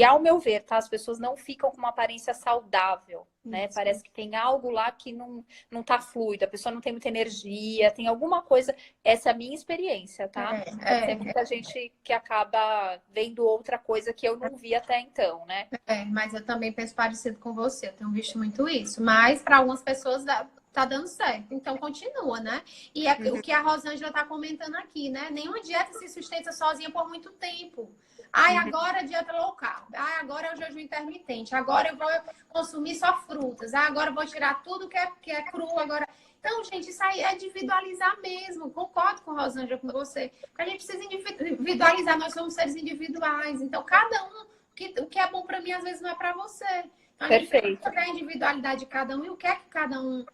ao meu ver, tá? As pessoas não ficam com uma aparência saudável, né? Isso. Parece que tem algo lá que não tá fluido, a pessoa não tem muita energia, tem alguma coisa. Essa é a minha experiência, tá? Pode ser muita gente que acaba vendo outra coisa que eu não vi até então, né? Mas eu também penso parecido com você, eu tenho visto muito isso. Mas para algumas pessoas tá dando certo, então continua, né? E o que a Rosângela tá comentando aqui, né? Nenhuma dieta se sustenta sozinha por muito tempo. Ai, agora a dieta low carb. Ai, agora é o jejum intermitente. Agora eu vou consumir só frutas. Ah, agora eu vou tirar tudo que é cru. Agora. Então, gente, isso aí é individualizar mesmo. Concordo com a Rosângela, com você. Porque a gente precisa individualizar. Nós somos seres individuais. Então, cada um, o que é bom para mim, às vezes não é para você. Então, a gente precisa ver a individualidade de cada um e o que é que cada um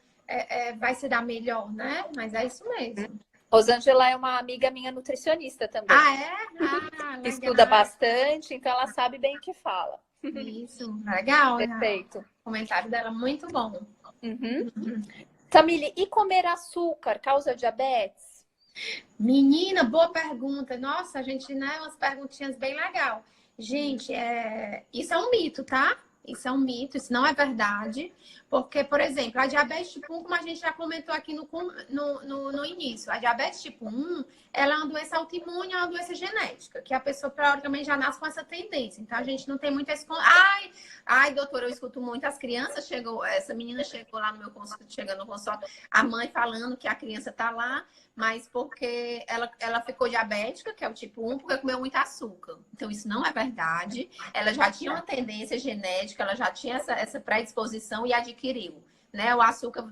vai se dar melhor, né? Mas é isso mesmo. Rosângela é uma amiga minha nutricionista também. Ah, é? Ah, legal. Estuda bastante, então ela sabe bem o que fala. Isso, legal. Perfeito. O comentário dela muito bom. Tamile, e comer açúcar causa diabetes? Menina, boa pergunta. Nossa, a gente, né, umas perguntinhas bem legal. Gente, isso é um mito, tá? Isso é um mito, isso não é verdade. Porque, por exemplo, a diabetes tipo 1, como a gente já comentou aqui no início, a diabetes tipo 1, ela é uma doença autoimune, é uma doença genética, que a pessoa, teoricamente, já nasce com essa tendência. Então, a gente não tem muito esse... Ai, doutora, eu escuto muito as crianças, essa menina chegou lá no meu consultório, chegando no consultório, a mãe falando que a criança tá lá, mas porque ela ficou diabética, que é o tipo 1, porque comeu muito açúcar. Então, isso não é verdade. Ela já tinha uma tendência genética, ela já tinha essa predisposição e adquiriu. Né? O açúcar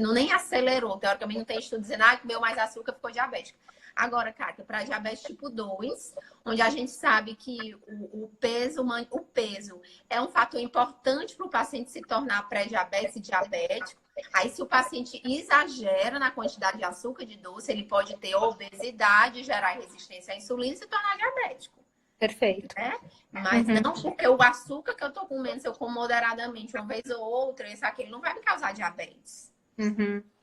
nem acelerou. Teoricamente, não tem estudo dizendo que comeu mais açúcar, ficou diabética. Agora, Kátia, para diabetes tipo 2, onde a gente sabe que o peso é um fator importante para o paciente se tornar pré-diabético e diabético. Aí, se o paciente exagera na quantidade de açúcar de doce, ele pode ter obesidade, gerar resistência à insulina e se tornar diabético. Perfeito. Né? Mas não porque o açúcar que eu tô comendo, se eu como moderadamente uma vez ou outra, esse aqui não vai me causar diabetes.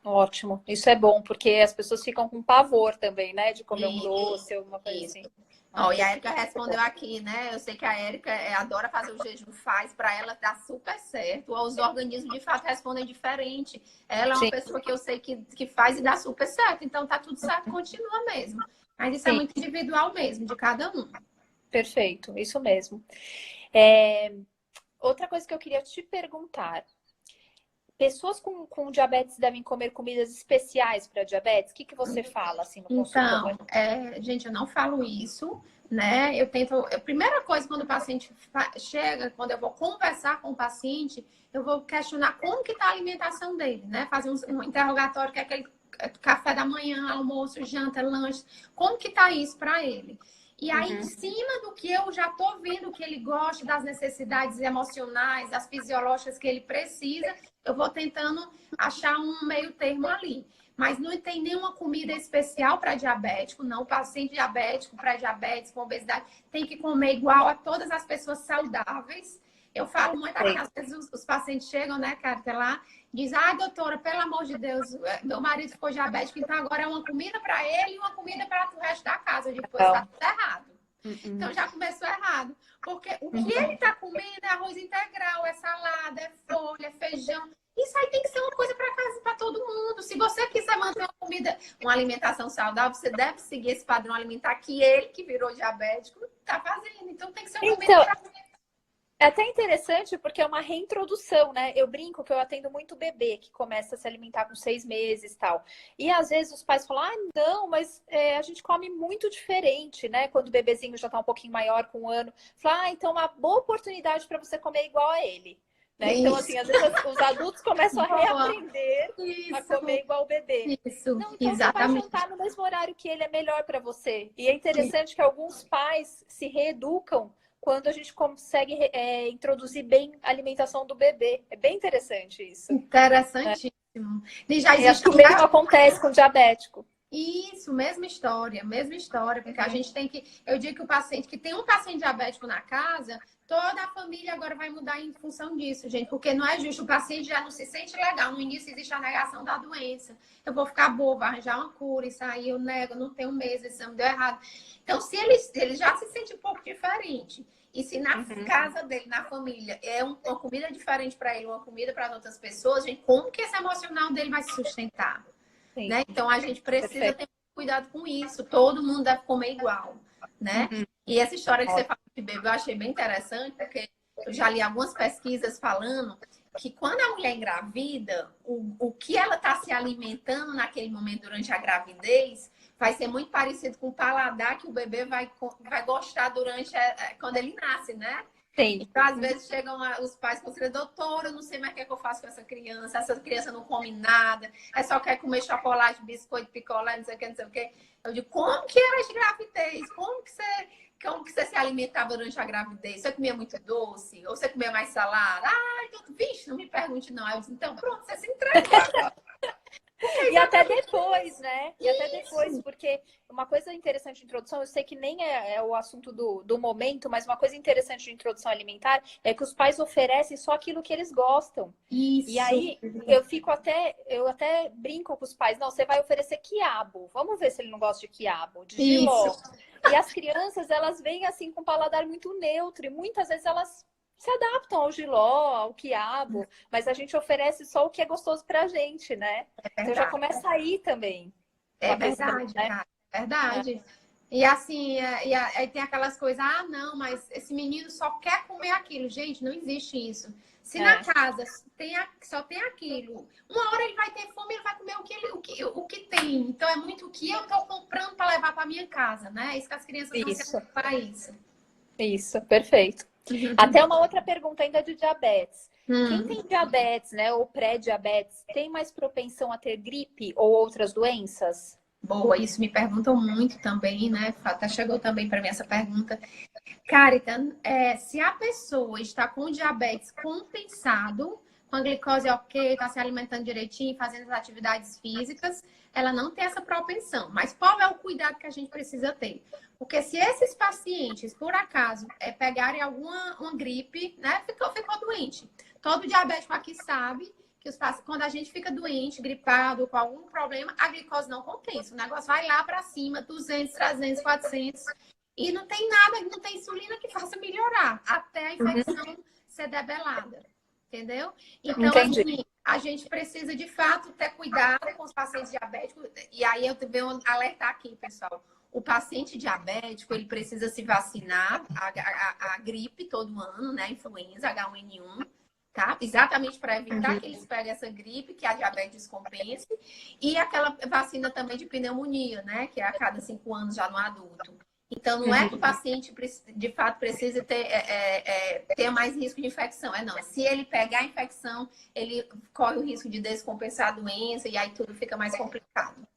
Ótimo. Isso é bom, porque as pessoas ficam com pavor também, né? De comer um doce ou uma coisa assim. E a Érica respondeu aqui, né? Eu sei que a Érica adora fazer o jejum, faz, para ela dá super certo. Os organismos, de fato, respondem diferente. Ela é uma pessoa que eu sei que faz e dá super certo. Então, tá tudo certo, continua mesmo. Mas isso é muito individual mesmo, de cada um. Perfeito, isso mesmo. Outra coisa que eu queria te perguntar. Pessoas com diabetes devem comer comidas especiais para diabetes? O que você fala assim no consultório? Então, gente, eu não falo isso, né? A primeira coisa quando o paciente chega, quando eu vou conversar com o paciente, eu vou questionar como que tá a alimentação dele, né? Fazer um interrogatório, que é aquele café da manhã, almoço, janta, lanche, como que tá isso para ele? E aí, em cima do que eu já tô vendo que ele gosta, das necessidades emocionais, das fisiológicas que ele precisa, eu vou tentando achar um meio termo ali. Mas não tem nenhuma comida especial para diabético, não. O paciente diabético, pré-diabetes, com obesidade, tem que comer igual a todas as pessoas saudáveis. Eu falo muito aqui, às vezes os pacientes chegam, né, cara, lá, diz, doutora, pelo amor de Deus, meu marido ficou diabético, então agora é uma comida para ele e uma comida para o resto da casa. Depois tá tudo errado. Então já começou errado. Porque o que ele tá comendo é arroz integral, é salada, é folha, é feijão. Isso aí tem que ser uma coisa para casa, para todo mundo. Se você quiser manter uma alimentação saudável, você deve seguir esse padrão alimentar que ele, que virou diabético, tá fazendo. Então tem que ser uma comida para É até interessante porque é uma reintrodução, né? Eu brinco que eu atendo muito bebê que começa a se alimentar com 6 meses e tal. E às vezes os pais falam, não, mas a gente come muito diferente, né? Quando o bebezinho já tá um pouquinho maior, com 1 ano. Fala, então é uma boa oportunidade para você comer igual a ele. Né? Então, assim, às vezes os adultos começam a reaprender a Isso. comer igual o bebê. Isso, Não, então você vai exatamente. jantar no mesmo horário que ele é melhor para você. E é interessante que alguns pais se reeducam quando a gente consegue introduzir bem a alimentação do bebê. É bem interessante isso. Interessantíssimo. E já E acho existe que o mesmo acontece com o diabético. Isso, mesma história, porque a gente tem que. Eu digo que o paciente que tem um paciente diabético na casa, toda a família agora vai mudar em função disso, gente, porque não é justo, o paciente já não se sente legal. No início existe a negação da doença. Eu vou ficar boa, arranjar uma cura, isso aí eu nego, não tenho mês, esse exame deu errado. Então, se ele já se sente um pouco diferente, e se na casa dele, na família, é uma comida diferente para ele, uma comida para outras pessoas, gente, como que esse emocional dele vai se sustentar? Né? Então, a gente precisa ter cuidado com isso. Todo mundo deve comer igual, né? E essa história que você falou de bebê, eu achei bem interessante, porque eu já li algumas pesquisas falando que quando a mulher engravida, o que ela está se alimentando naquele momento durante a gravidez vai ser muito parecido com o paladar que o bebê vai gostar durante quando ele nasce, né? Sim. Então, às vezes chegam os pais com doutora, eu não sei mais o que eu faço com essa criança não come nada, só quer comer chocolate, biscoito, picolé, não sei o que, não sei o que. Eu digo, como que era a gravidez? Como que você se alimentava durante a gravidez? Você comia muito doce? Ou você comia mais salada? Então, vixe, não me pergunte não. Aí eu disse, então pronto, você se entregou agora. E até depois, né? E até depois, porque uma coisa interessante de introdução, eu sei que nem é o assunto do momento, mas uma coisa interessante de introdução alimentar é que os pais oferecem só aquilo que eles gostam. Isso. E aí eu até brinco com os pais, não, você vai oferecer quiabo. Vamos ver se ele não gosta de quiabo, de jiló. E as crianças, elas vêm assim com um paladar muito neutro, e muitas vezes elas se adaptam ao jiló, ao quiabo, mas a gente oferece só o que é gostoso pra gente, né? Então já começa aí também. É verdade, né? Cara. É verdade. E assim, aí tem aquelas coisas, não, mas esse menino só quer comer aquilo. Gente, não existe isso. Se na casa só tem aquilo, uma hora ele vai ter fome, ele vai comer o que tem. Então é muito o que eu tô comprando para levar para minha casa, né? Isso que as crianças não se para isso. Isso, perfeito. Até uma outra pergunta ainda de diabetes. Quem tem diabetes, né, ou pré-diabetes, tem mais propensão a ter gripe ou outras doenças? Boa, isso me perguntam muito também, né? Até chegou também para mim essa pergunta. Carita, se a pessoa está com diabetes compensado, com a glicose ok, está se alimentando direitinho, fazendo as atividades físicas, ela não tem essa propensão. Mas qual é o cuidado que a gente precisa ter? Porque se esses pacientes, por acaso, pegarem uma gripe, né, ficou doente. Todo diabético aqui sabe que quando a gente fica doente, gripado, com algum problema, a glicose não compensa. O negócio vai lá para cima, 200, 300, 400. E não tem nada, não tem insulina que faça melhorar, até a infecção ser debelada. Entendeu? Então, assim, a gente precisa, de fato, ter cuidado com os pacientes diabéticos. E aí eu venho alertar aqui, pessoal. O paciente diabético, ele precisa se vacinar a gripe todo ano, né? Influenza, H1N1, tá? Exatamente para evitar que eles peguem essa gripe, que a diabetes compense. E aquela vacina também de pneumonia, né? Que é a cada 5 anos já no adulto. Então, não é que o paciente, de fato, precisa ter mais risco de infecção. Não. Se ele pegar a infecção, ele corre o risco de descompensar a doença e aí tudo fica mais complicado.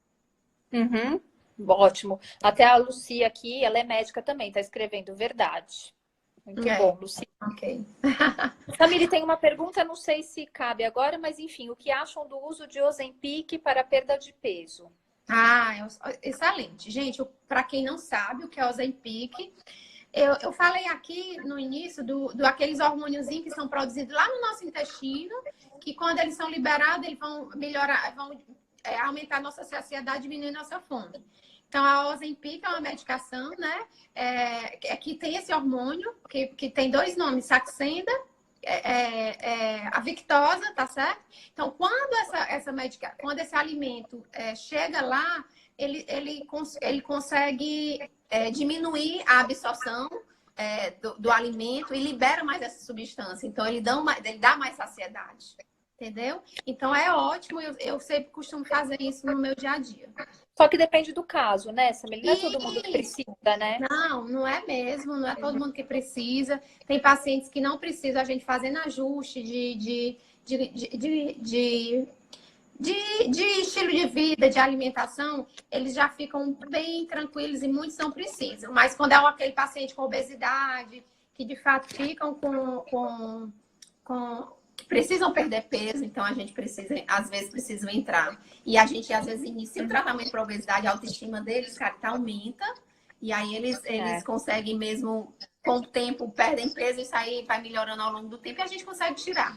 Ótimo. Até a Lucia aqui, ela é médica também, está escrevendo verdade. Muito bom, Lucia. Ok. Camille, tem uma pergunta, não sei se cabe agora, mas enfim, o que acham do uso de Ozempic para perda de peso? Excelente. Gente, para quem não sabe o que é Ozempic, eu falei aqui no início do aqueles hormôniozinhos que são produzidos lá no nosso intestino, que quando eles são liberados, eles vão melhorar, vão aumentar a nossa saciedade, diminuir nossa fome. Então, a Ozempic é uma medicação, né? Que tem esse hormônio, que tem 2 nomes, Saxenda, a Victoza, tá certo? Então, quando esse alimento chega lá, ele consegue diminuir a absorção do alimento e libera mais essa substância. Então, ele dá mais saciedade. entendeu? Então é ótimo, eu sempre costumo fazer isso no meu dia a dia. Só que depende do caso, né, Samile? Não é todo mundo que Isso. precisa, né? Não é mesmo, não é todo mundo que precisa. Tem pacientes que não precisam, a gente fazendo ajuste de estilo de vida, de alimentação, eles já ficam bem tranquilos e muitos não precisam. Mas quando é aquele paciente com obesidade, que de fato ficam que precisam perder peso, então a gente precisa, às vezes, precisam entrar. E a gente, às vezes, inicia o tratamento para obesidade, a autoestima deles, cara, tá, aumenta. E aí eles conseguem mesmo, com o tempo, perdem peso, isso aí vai melhorando ao longo do tempo e a gente consegue tirar.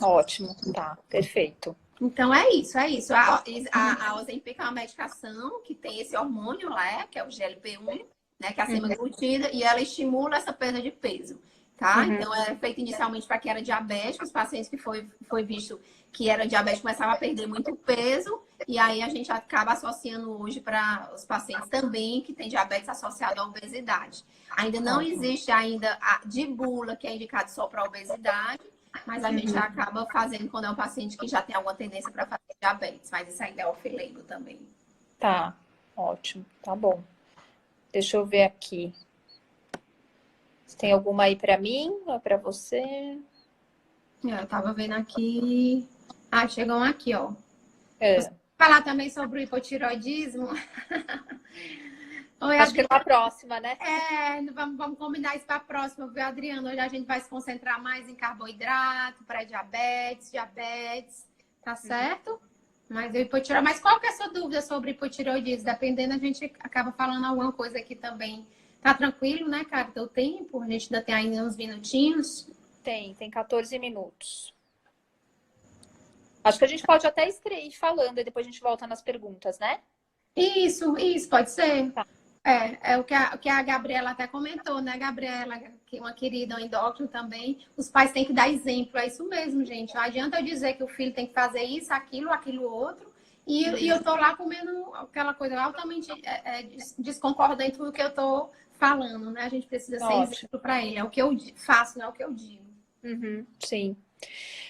Ótimo, tá, perfeito. Então é isso, é isso. A Ozempic é uma medicação que tem esse hormônio lá, que é o GLP-1, né, que é a semaglutida, e ela estimula essa perda de peso, tá? Então é feito inicialmente para quem era diabético, os pacientes que foi visto que era diabético começavam a perder muito peso, e aí a gente acaba associando hoje para os pacientes também que têm diabetes associado à obesidade. Ainda não existe ainda a de bula, que é indicado só para obesidade, mas a gente acaba fazendo quando é um paciente que já tem alguma tendência para fazer diabetes. Mas isso ainda é off-label também. Tá, ótimo, tá bom. Deixa eu ver aqui. Tem alguma aí para mim ou para você? Eu tava vendo aqui. Ah, chegou um aqui, ó. Você falar também sobre o hipotiroidismo. Oi, acho que é para a próxima, né? Vamos combinar isso para a próxima, viu, Adriana? Hoje a gente vai se concentrar mais em carboidrato, pré-diabetes, diabetes, tá certo? Mas qual que é a sua dúvida sobre hipotiroidismo? Dependendo, a gente acaba falando alguma coisa aqui também. Tá tranquilo, né, cara? Teu tempo? A gente ainda tem ainda uns minutinhos. Tem 14 minutos. Acho que a gente pode até ir falando e depois a gente volta nas perguntas, né? Isso, pode ser. Tá. É o que a Gabriela até comentou, né, Gabriela? Que é uma querida endócrina também. Os pais têm que dar exemplo, é isso mesmo, gente. Não adianta eu dizer que o filho tem que fazer isso, aquilo outro, e eu tô lá comendo aquela coisa altamente desconcordante com o que eu tô falando, né? A gente precisa ser exemplo para ele. É o que eu faço, não é o que eu digo. Sim.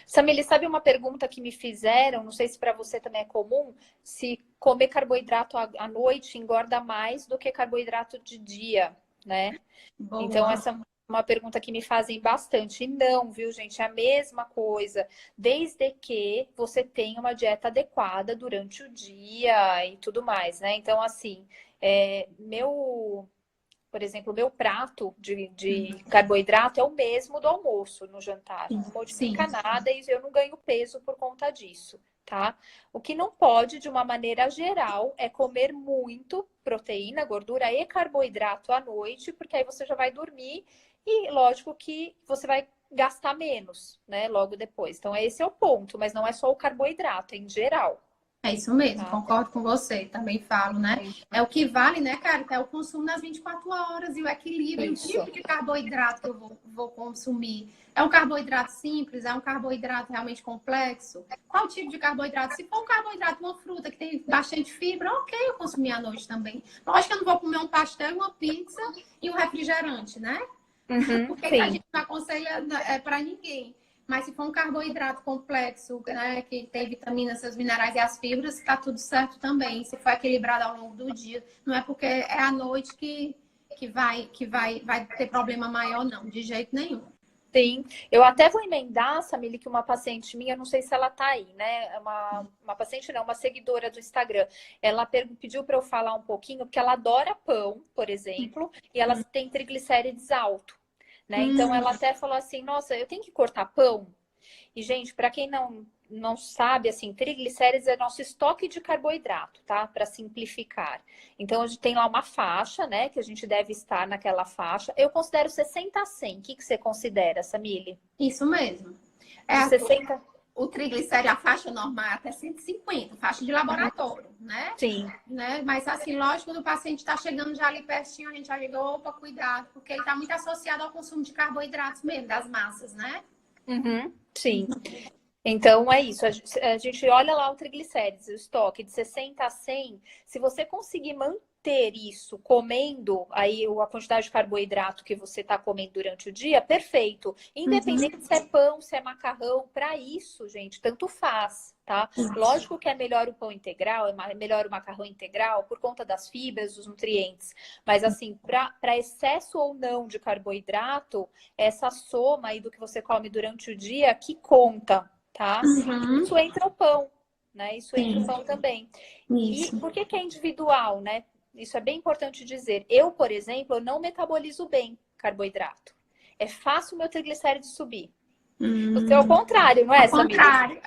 Samile, sabe uma pergunta que me fizeram, não sei se para você também é comum, se comer carboidrato à noite engorda mais do que carboidrato de dia, né? Boa. Então, essa é uma pergunta que me fazem bastante. E não, viu, gente? É a mesma coisa, desde que você tenha uma dieta adequada durante o dia e tudo mais, né? Então, assim, por exemplo, o meu prato de carboidrato é o mesmo do almoço no jantar. Não modifica nada e eu não ganho peso por conta disso, tá? O que não pode, de uma maneira geral, é comer muito proteína, gordura e carboidrato à noite, porque aí você já vai dormir e, lógico, que você vai gastar menos, né? Logo depois. Então, esse é o ponto, mas não é só o carboidrato, é em geral. É isso mesmo, concordo com você, também falo, né? É o que vale, né, cara? É o consumo nas 24 horas e o equilíbrio, o tipo de carboidrato que eu vou consumir. É um carboidrato simples? É um carboidrato realmente complexo? Qual tipo de carboidrato? Se for um carboidrato, uma fruta que tem bastante fibra, ok, eu consumir à noite também. Lógico que eu não vou comer um pastel, uma pizza e um refrigerante, né? Porque a gente não aconselha para ninguém. Mas se for um carboidrato complexo, né, que tem vitaminas, seus minerais e as fibras, tá tudo certo também. Se for equilibrado ao longo do dia, não é porque é à noite que vai ter problema maior, não, de jeito nenhum. Sim, eu até vou emendar, Samile, que uma paciente minha, não sei se ela tá aí, né? Uma paciente não, uma seguidora do Instagram. Ela pediu para eu falar um pouquinho, porque ela adora pão, por exemplo, e ela tem triglicérides alto, né? Então ela até falou assim: nossa, eu tenho que cortar pão? E, gente, para quem não sabe, assim, triglicérides é nosso estoque de carboidrato, tá? Para simplificar. Então, a gente tem lá uma faixa, né? Que a gente deve estar naquela faixa. Eu considero 60 a 100. O que você considera, Samile? Isso mesmo. De 60... O triglicéride, a faixa normal é até 150, faixa de laboratório, né? Sim. Né? Mas, assim, lógico, quando o paciente está chegando já ali pertinho, a gente já liga, opa, cuidado, porque ele está muito associado ao consumo de carboidratos mesmo, das massas, né? Sim. Então, é isso. A gente olha lá o triglicérides, o estoque de 60 a 100. Se você conseguir ter isso comendo aí a quantidade de carboidrato que você está comendo durante o dia, perfeito. Independente se é pão, se é macarrão, para isso, gente, tanto faz, tá? Lógico que é melhor o pão integral, é melhor o macarrão integral por conta das fibras, dos nutrientes. Mas assim, para excesso ou não de carboidrato, essa soma aí do que você come durante o dia que conta, tá? Isso entra o pão, né? Isso entra o pão também. Isso. E por que é individual, né? Isso é bem importante dizer. Eu, por exemplo, eu não metabolizo bem carboidrato. É fácil o meu triglicérides subir. O seu é o contrário, não é, Samir? Ao contrário,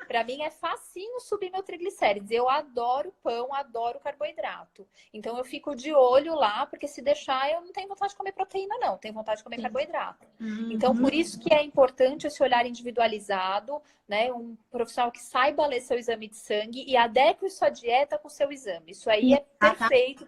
Para mim é facinho subir meu triglicérides. Eu adoro pão, adoro carboidrato. Então eu fico de olho lá, porque se deixar eu não tenho vontade de comer proteína, não. Tenho vontade de comer carboidrato. Então por isso que é importante esse olhar individualizado, né? Um profissional que saiba ler seu exame de sangue e adeque sua dieta com o seu exame. Isso aí é perfeito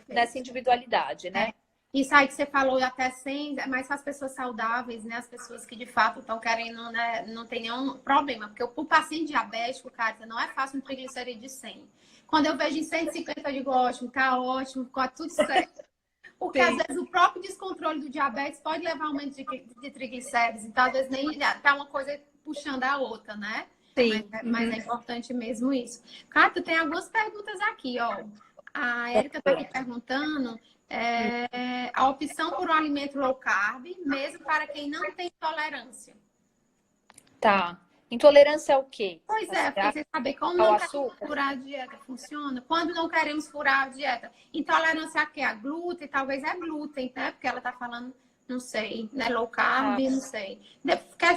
nessa individualidade, né? Isso aí que você falou até sem, é mais para as pessoas saudáveis, né? As pessoas que de fato estão querendo, né? Não tem nenhum problema. Porque o paciente diabético, cara, não é fácil um triglicerídeo de 100. Quando eu vejo em 150, eu digo, ótimo, tá ótimo, ficou tudo certo. Porque às vezes o próprio descontrole do diabetes pode levar a aumento de triglicérides. Então, às vezes, nem tá uma coisa puxando a outra, né? Sim. Mas é importante mesmo isso. Cara, tu tem algumas perguntas aqui, ó. A Érica tá aqui perguntando a opção por um alimento low carb, mesmo para quem não tem tolerância. Tá. Intolerância ao quê? Pois é, porque você saber como não queremos furar a dieta funciona. Quando não queremos furar a dieta. Intolerância a quê? A glúten, talvez é glúten, né? Porque ela tá falando, não sei, né? Low carb, não sei.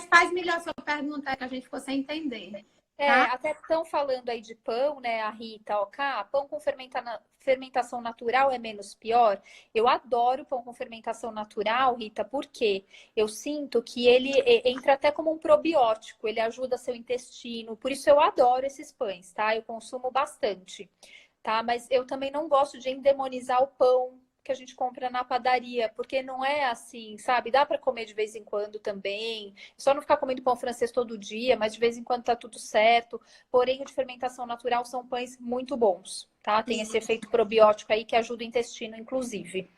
Faz melhor sua pergunta que a gente ficou sem entender. Tá? Até estão falando aí de pão, né, a Rita, OK? Pão com fermentação natural é menos pior? Eu adoro pão com fermentação natural, Rita, porque eu sinto que ele entra até como um probiótico, ele ajuda seu intestino, por isso eu adoro esses pães, tá? Eu consumo bastante, tá? Mas eu também não gosto de endemonizar o pão que a gente compra na padaria, porque não é assim, sabe? Dá para comer de vez em quando também. Só não ficar comendo pão francês todo dia, mas de vez em quando tá tudo certo. Porém, o de fermentação natural são pães muito bons, tá? Tem esse efeito probiótico aí que ajuda o intestino, inclusive.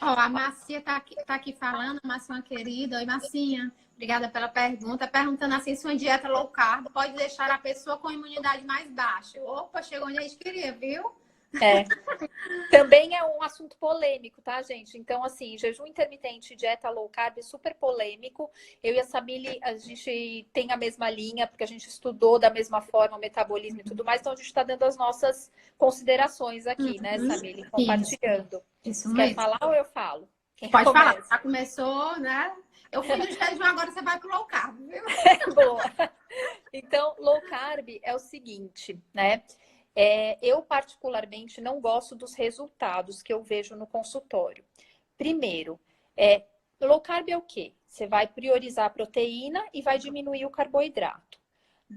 Ó, a Marcia tá aqui falando, a Marcia, uma querida. Oi, Marcinha. Obrigada pela pergunta. Perguntando assim, se uma dieta low carb pode deixar a pessoa com imunidade mais baixa. Opa, chegou onde a gente queria, viu? Também é um assunto polêmico, tá, gente? Então, assim, jejum intermitente e dieta low carb é super polêmico. Eu e a Samile, a gente tem a mesma linha, porque a gente estudou da mesma forma o metabolismo e tudo mais, então a gente está dando as nossas considerações aqui, né, Samile? Compartilhando. Isso Quer falar ou eu falo? Quem pode começa? falar. Já começou, né? Eu fui no jejum, agora você vai pro low carb, viu? Boa. Então, low carb é o seguinte, né? Eu, particularmente, não gosto dos resultados que eu vejo no consultório. Primeiro, low carb é o quê? Você vai priorizar a proteína e vai diminuir o carboidrato.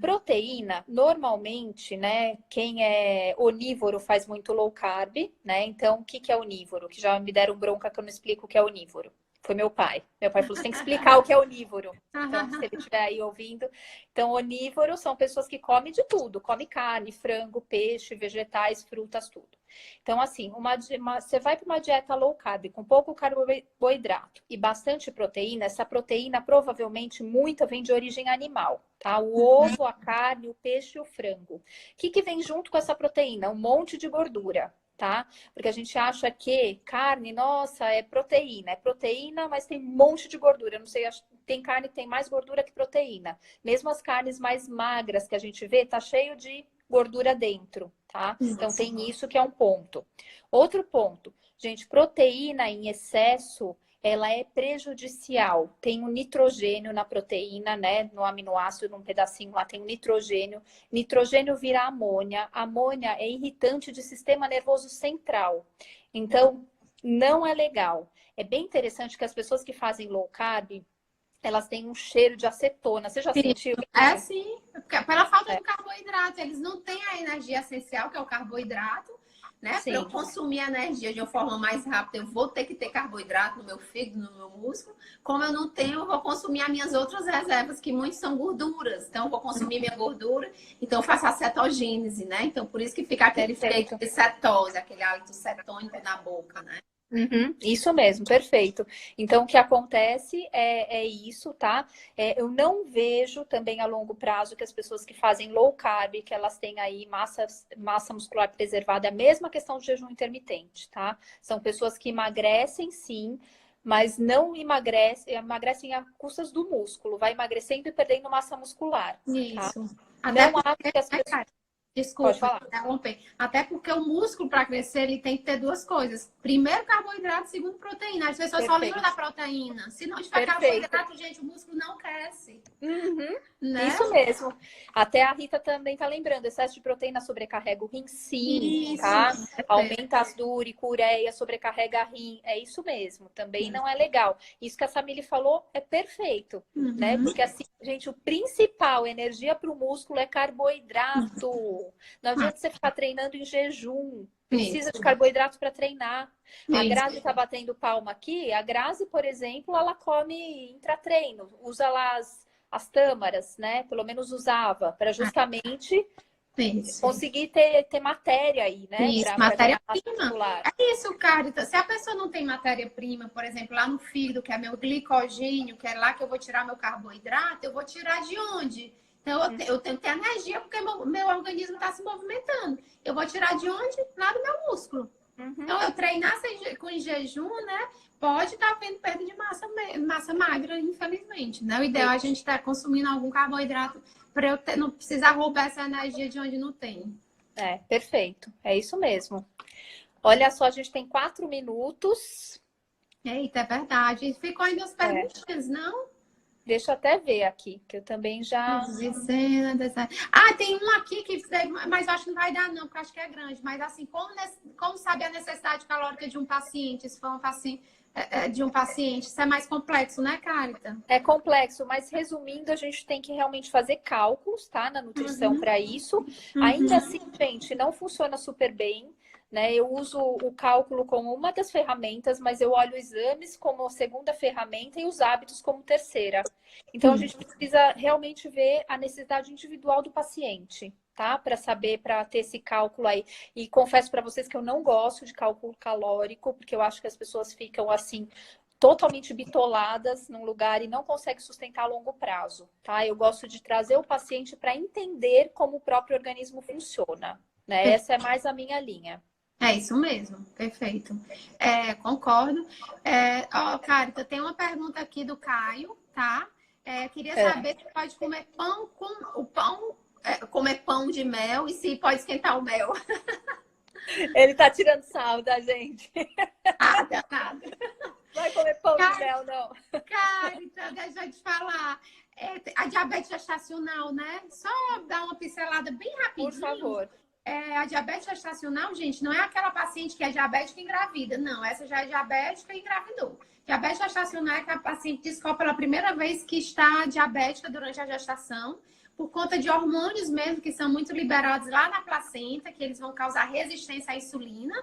Proteína, normalmente, né? Quem é onívoro faz muito low carb, né? Então, o que é onívoro? Que já me deram bronca que eu não explico o que é onívoro. Foi meu pai. Meu pai falou, você tem que explicar o que é onívoro. Então, se ele estiver aí ouvindo. Então, onívoros são pessoas que comem de tudo. Come carne, frango, peixe, vegetais, frutas, tudo. Então, assim, você vai para uma dieta low carb, com pouco carboidrato e bastante proteína. Essa proteína, provavelmente, muita vem de origem animal, tá? O ovo, a carne, o peixe e o frango. O que vem junto com essa proteína? Um monte de gordura. Tá? Porque a gente acha que carne, nossa, é proteína, mas tem um monte de gordura. Não sei, tem carne que tem mais gordura que proteína. Mesmo as carnes mais magras que a gente vê, tá cheio de gordura dentro, tá? Então tem isso que é um ponto. Outro ponto, gente, proteína em excesso, ela é prejudicial. Tem o nitrogênio na proteína, né? No aminoácido, num pedacinho lá tem o nitrogênio. Nitrogênio vira amônia. Amônia é irritante de sistema nervoso central. Então, não é legal. É bem interessante que as pessoas que fazem low carb, elas têm um cheiro de acetona. Você já sentiu isso? Sim. Pela falta de carboidrato. Eles não têm a energia essencial, que é o carboidrato, né? Para eu Sim. consumir energia de uma forma mais rápida, eu vou ter que ter carboidrato no meu fígado, no meu músculo. Como eu não tenho, eu vou consumir as minhas outras reservas, que muitas são gorduras. Então, eu vou consumir minha gordura, então eu faço a cetogênese, né? Então, por isso que fica aquele efeito Perfeito. de cetose, aquele hálito cetônico na boca, né? Uhum, isso mesmo, perfeito. Então, o que acontece é isso, tá? Eu não vejo também a longo prazo que as pessoas que fazem low carb, que elas têm aí massa muscular preservada, é a mesma questão do jejum intermitente, tá? São pessoas que emagrecem, sim, mas não emagrecem a custas do músculo, vai emagrecendo e perdendo massa muscular, tá? Isso. Até Não acho porque, que as né, pessoas... cara? Pode Desculpa, falar. interromper. Até porque o músculo, para crescer, ele tem que ter duas coisas. Primeiro, carboidrato, segundo, proteína. As pessoas só lembram da Perfeito, proteína. Se não tiver perfeito. carboidrato, gente, o músculo não cresce, Uhum, né? isso mesmo. Até a Rita também tá lembrando, excesso de proteína sobrecarrega o rim, sim, Isso, tá? com certeza. Aumenta ácido úrico, ureia, sobrecarrega rim, é isso mesmo. Também não é legal. Isso que a Samile falou é perfeito, né? Uhum. Porque assim, gente, o principal energia para o músculo é carboidrato. Não adianta você ficar treinando em jejum. Precisa de Isso, carboidrato para treinar. A isso. Grazi tá batendo palma aqui. A Grazi, por exemplo, ela come intratreino, usa lá as tâmaras, né? Pelo menos usava, para justamente Isso. conseguir ter matéria aí, né? Isso, Para ganhar massa matéria-prima. muscular. É isso, cara. Então, se a pessoa não tem matéria-prima, por exemplo, lá no fígado, que é meu glicogênio, que é lá que eu vou tirar meu carboidrato, eu vou tirar de onde? Então, eu tenho que ter energia, porque meu organismo está se movimentando. Eu vou tirar de onde? Lá do meu músculo. Uhum. Então, eu treinar com jejum, né? Pode estar havendo perda de massa magra, infelizmente, né? O ideal é a gente estar consumindo algum carboidrato para eu não precisar roubar essa energia de onde não tem. Perfeito. É isso mesmo. Olha só, a gente tem 4 minutos. Eita, é verdade. Ficou ainda as É, perguntinhas, não? deixa eu até ver aqui, que eu também já. Ah, tem um aqui que, mas eu acho que não vai dar, não, porque eu acho que é grande. Mas assim, como sabe a necessidade calórica de um paciente? Se for um paciente de um paciente, isso é mais complexo, né, Carita? É complexo, mas resumindo, a gente tem que realmente fazer cálculos, tá? Na nutrição Uhum, para isso. Ainda uhum. assim, gente, não funciona super bem, né? Eu uso o cálculo como uma das ferramentas, mas eu olho exames como segunda ferramenta e os hábitos como terceira. Então, a gente precisa realmente ver a necessidade individual do paciente, tá? Para saber, para ter esse cálculo aí. E confesso para vocês que eu não gosto de cálculo calórico, porque eu acho que as pessoas ficam assim totalmente bitoladas num lugar e não consegue sustentar a longo prazo, tá? Eu gosto de trazer o paciente para entender como o próprio organismo funciona, né? Essa é mais a minha linha. É isso mesmo, perfeito. Concordo. Carita, tem uma pergunta aqui do Caio, tá? Queria É. saber se pode comer pão com o pão, comer pão de mel e se pode esquentar o mel. Ele tá tirando sal da gente. Ah, danada. Vai comer pão de Cara, mel, não. Carita, deixa eu te falar. A diabetes gestacional, né? Só dar uma pincelada bem Por rapidinho. favor. A diabetes gestacional, gente, não é aquela paciente que é diabética e engravida. Não, essa já é diabética e engravidou. Diabetes gestacional é que a paciente descobre pela primeira vez que está diabética durante a gestação, por conta de hormônios mesmo que são muito liberados lá na placenta, que eles vão causar resistência à insulina.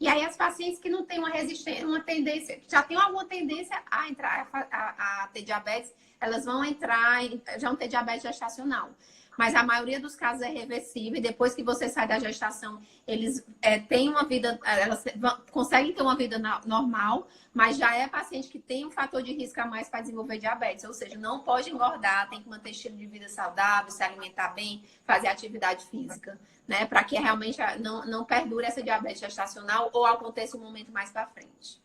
E aí as pacientes que não têm uma resistência, uma tendência, que já têm alguma tendência a entrar a ter diabetes, elas vão entrar, já vão ter diabetes gestacional. Mas a maioria dos casos é reversível e depois que você sai da gestação, eles têm uma vida, elas conseguem ter uma vida normal, mas já é paciente que tem um fator de risco a mais para desenvolver diabetes, ou seja, não pode engordar, tem que manter estilo de vida saudável, se alimentar bem, fazer atividade física, né? Para que realmente não perdure essa diabetes gestacional ou aconteça um momento mais para frente.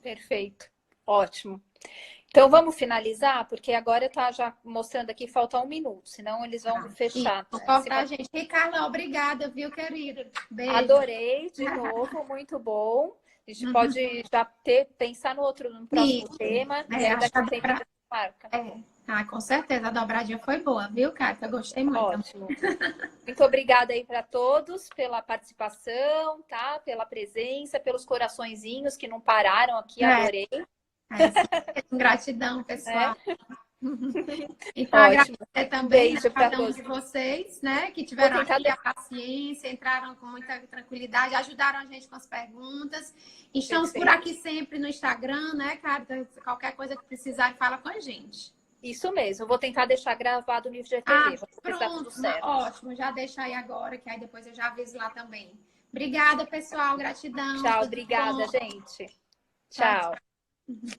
Perfeito. Ótimo. Então vamos finalizar, porque agora tá já mostrando aqui, falta 1 minuto, senão eles vão fechar. Vou cortar, gente. E, Carla, obrigada, viu, querida? Beijo. Adorei de novo, muito bom. A gente pode já pensar no próximo Isso. tema, e aí Acho daqui que a um tempo a gente marca. Com certeza, a dobradinha foi boa, viu, Cátia? Eu gostei muito. Ótimo. Muito obrigada aí para todos pela participação, tá? Pela presença, pelos coraçõezinhos que não pararam aqui, adorei. Gratidão, pessoal. Né? Então, Ótimo. agradecer também, né, Beijo para cada um todos. de vocês, né, que tiveram tentar aqui a paciência, entraram com muita tranquilidade, ajudaram a gente com as perguntas. Estamos por Perfeito. aqui sempre no Instagram, né, Carita? Qualquer coisa que precisar, fala com a gente. Isso mesmo. Eu vou tentar deixar gravado no IGTV. Vamos ver se dá tudo Pronto, certo. ótimo. Já deixa aí agora, que aí depois eu já aviso lá também. Obrigada, pessoal. Gratidão. Tchau, Tudo obrigada, bom. gente. Tchau, Tchau. tchau.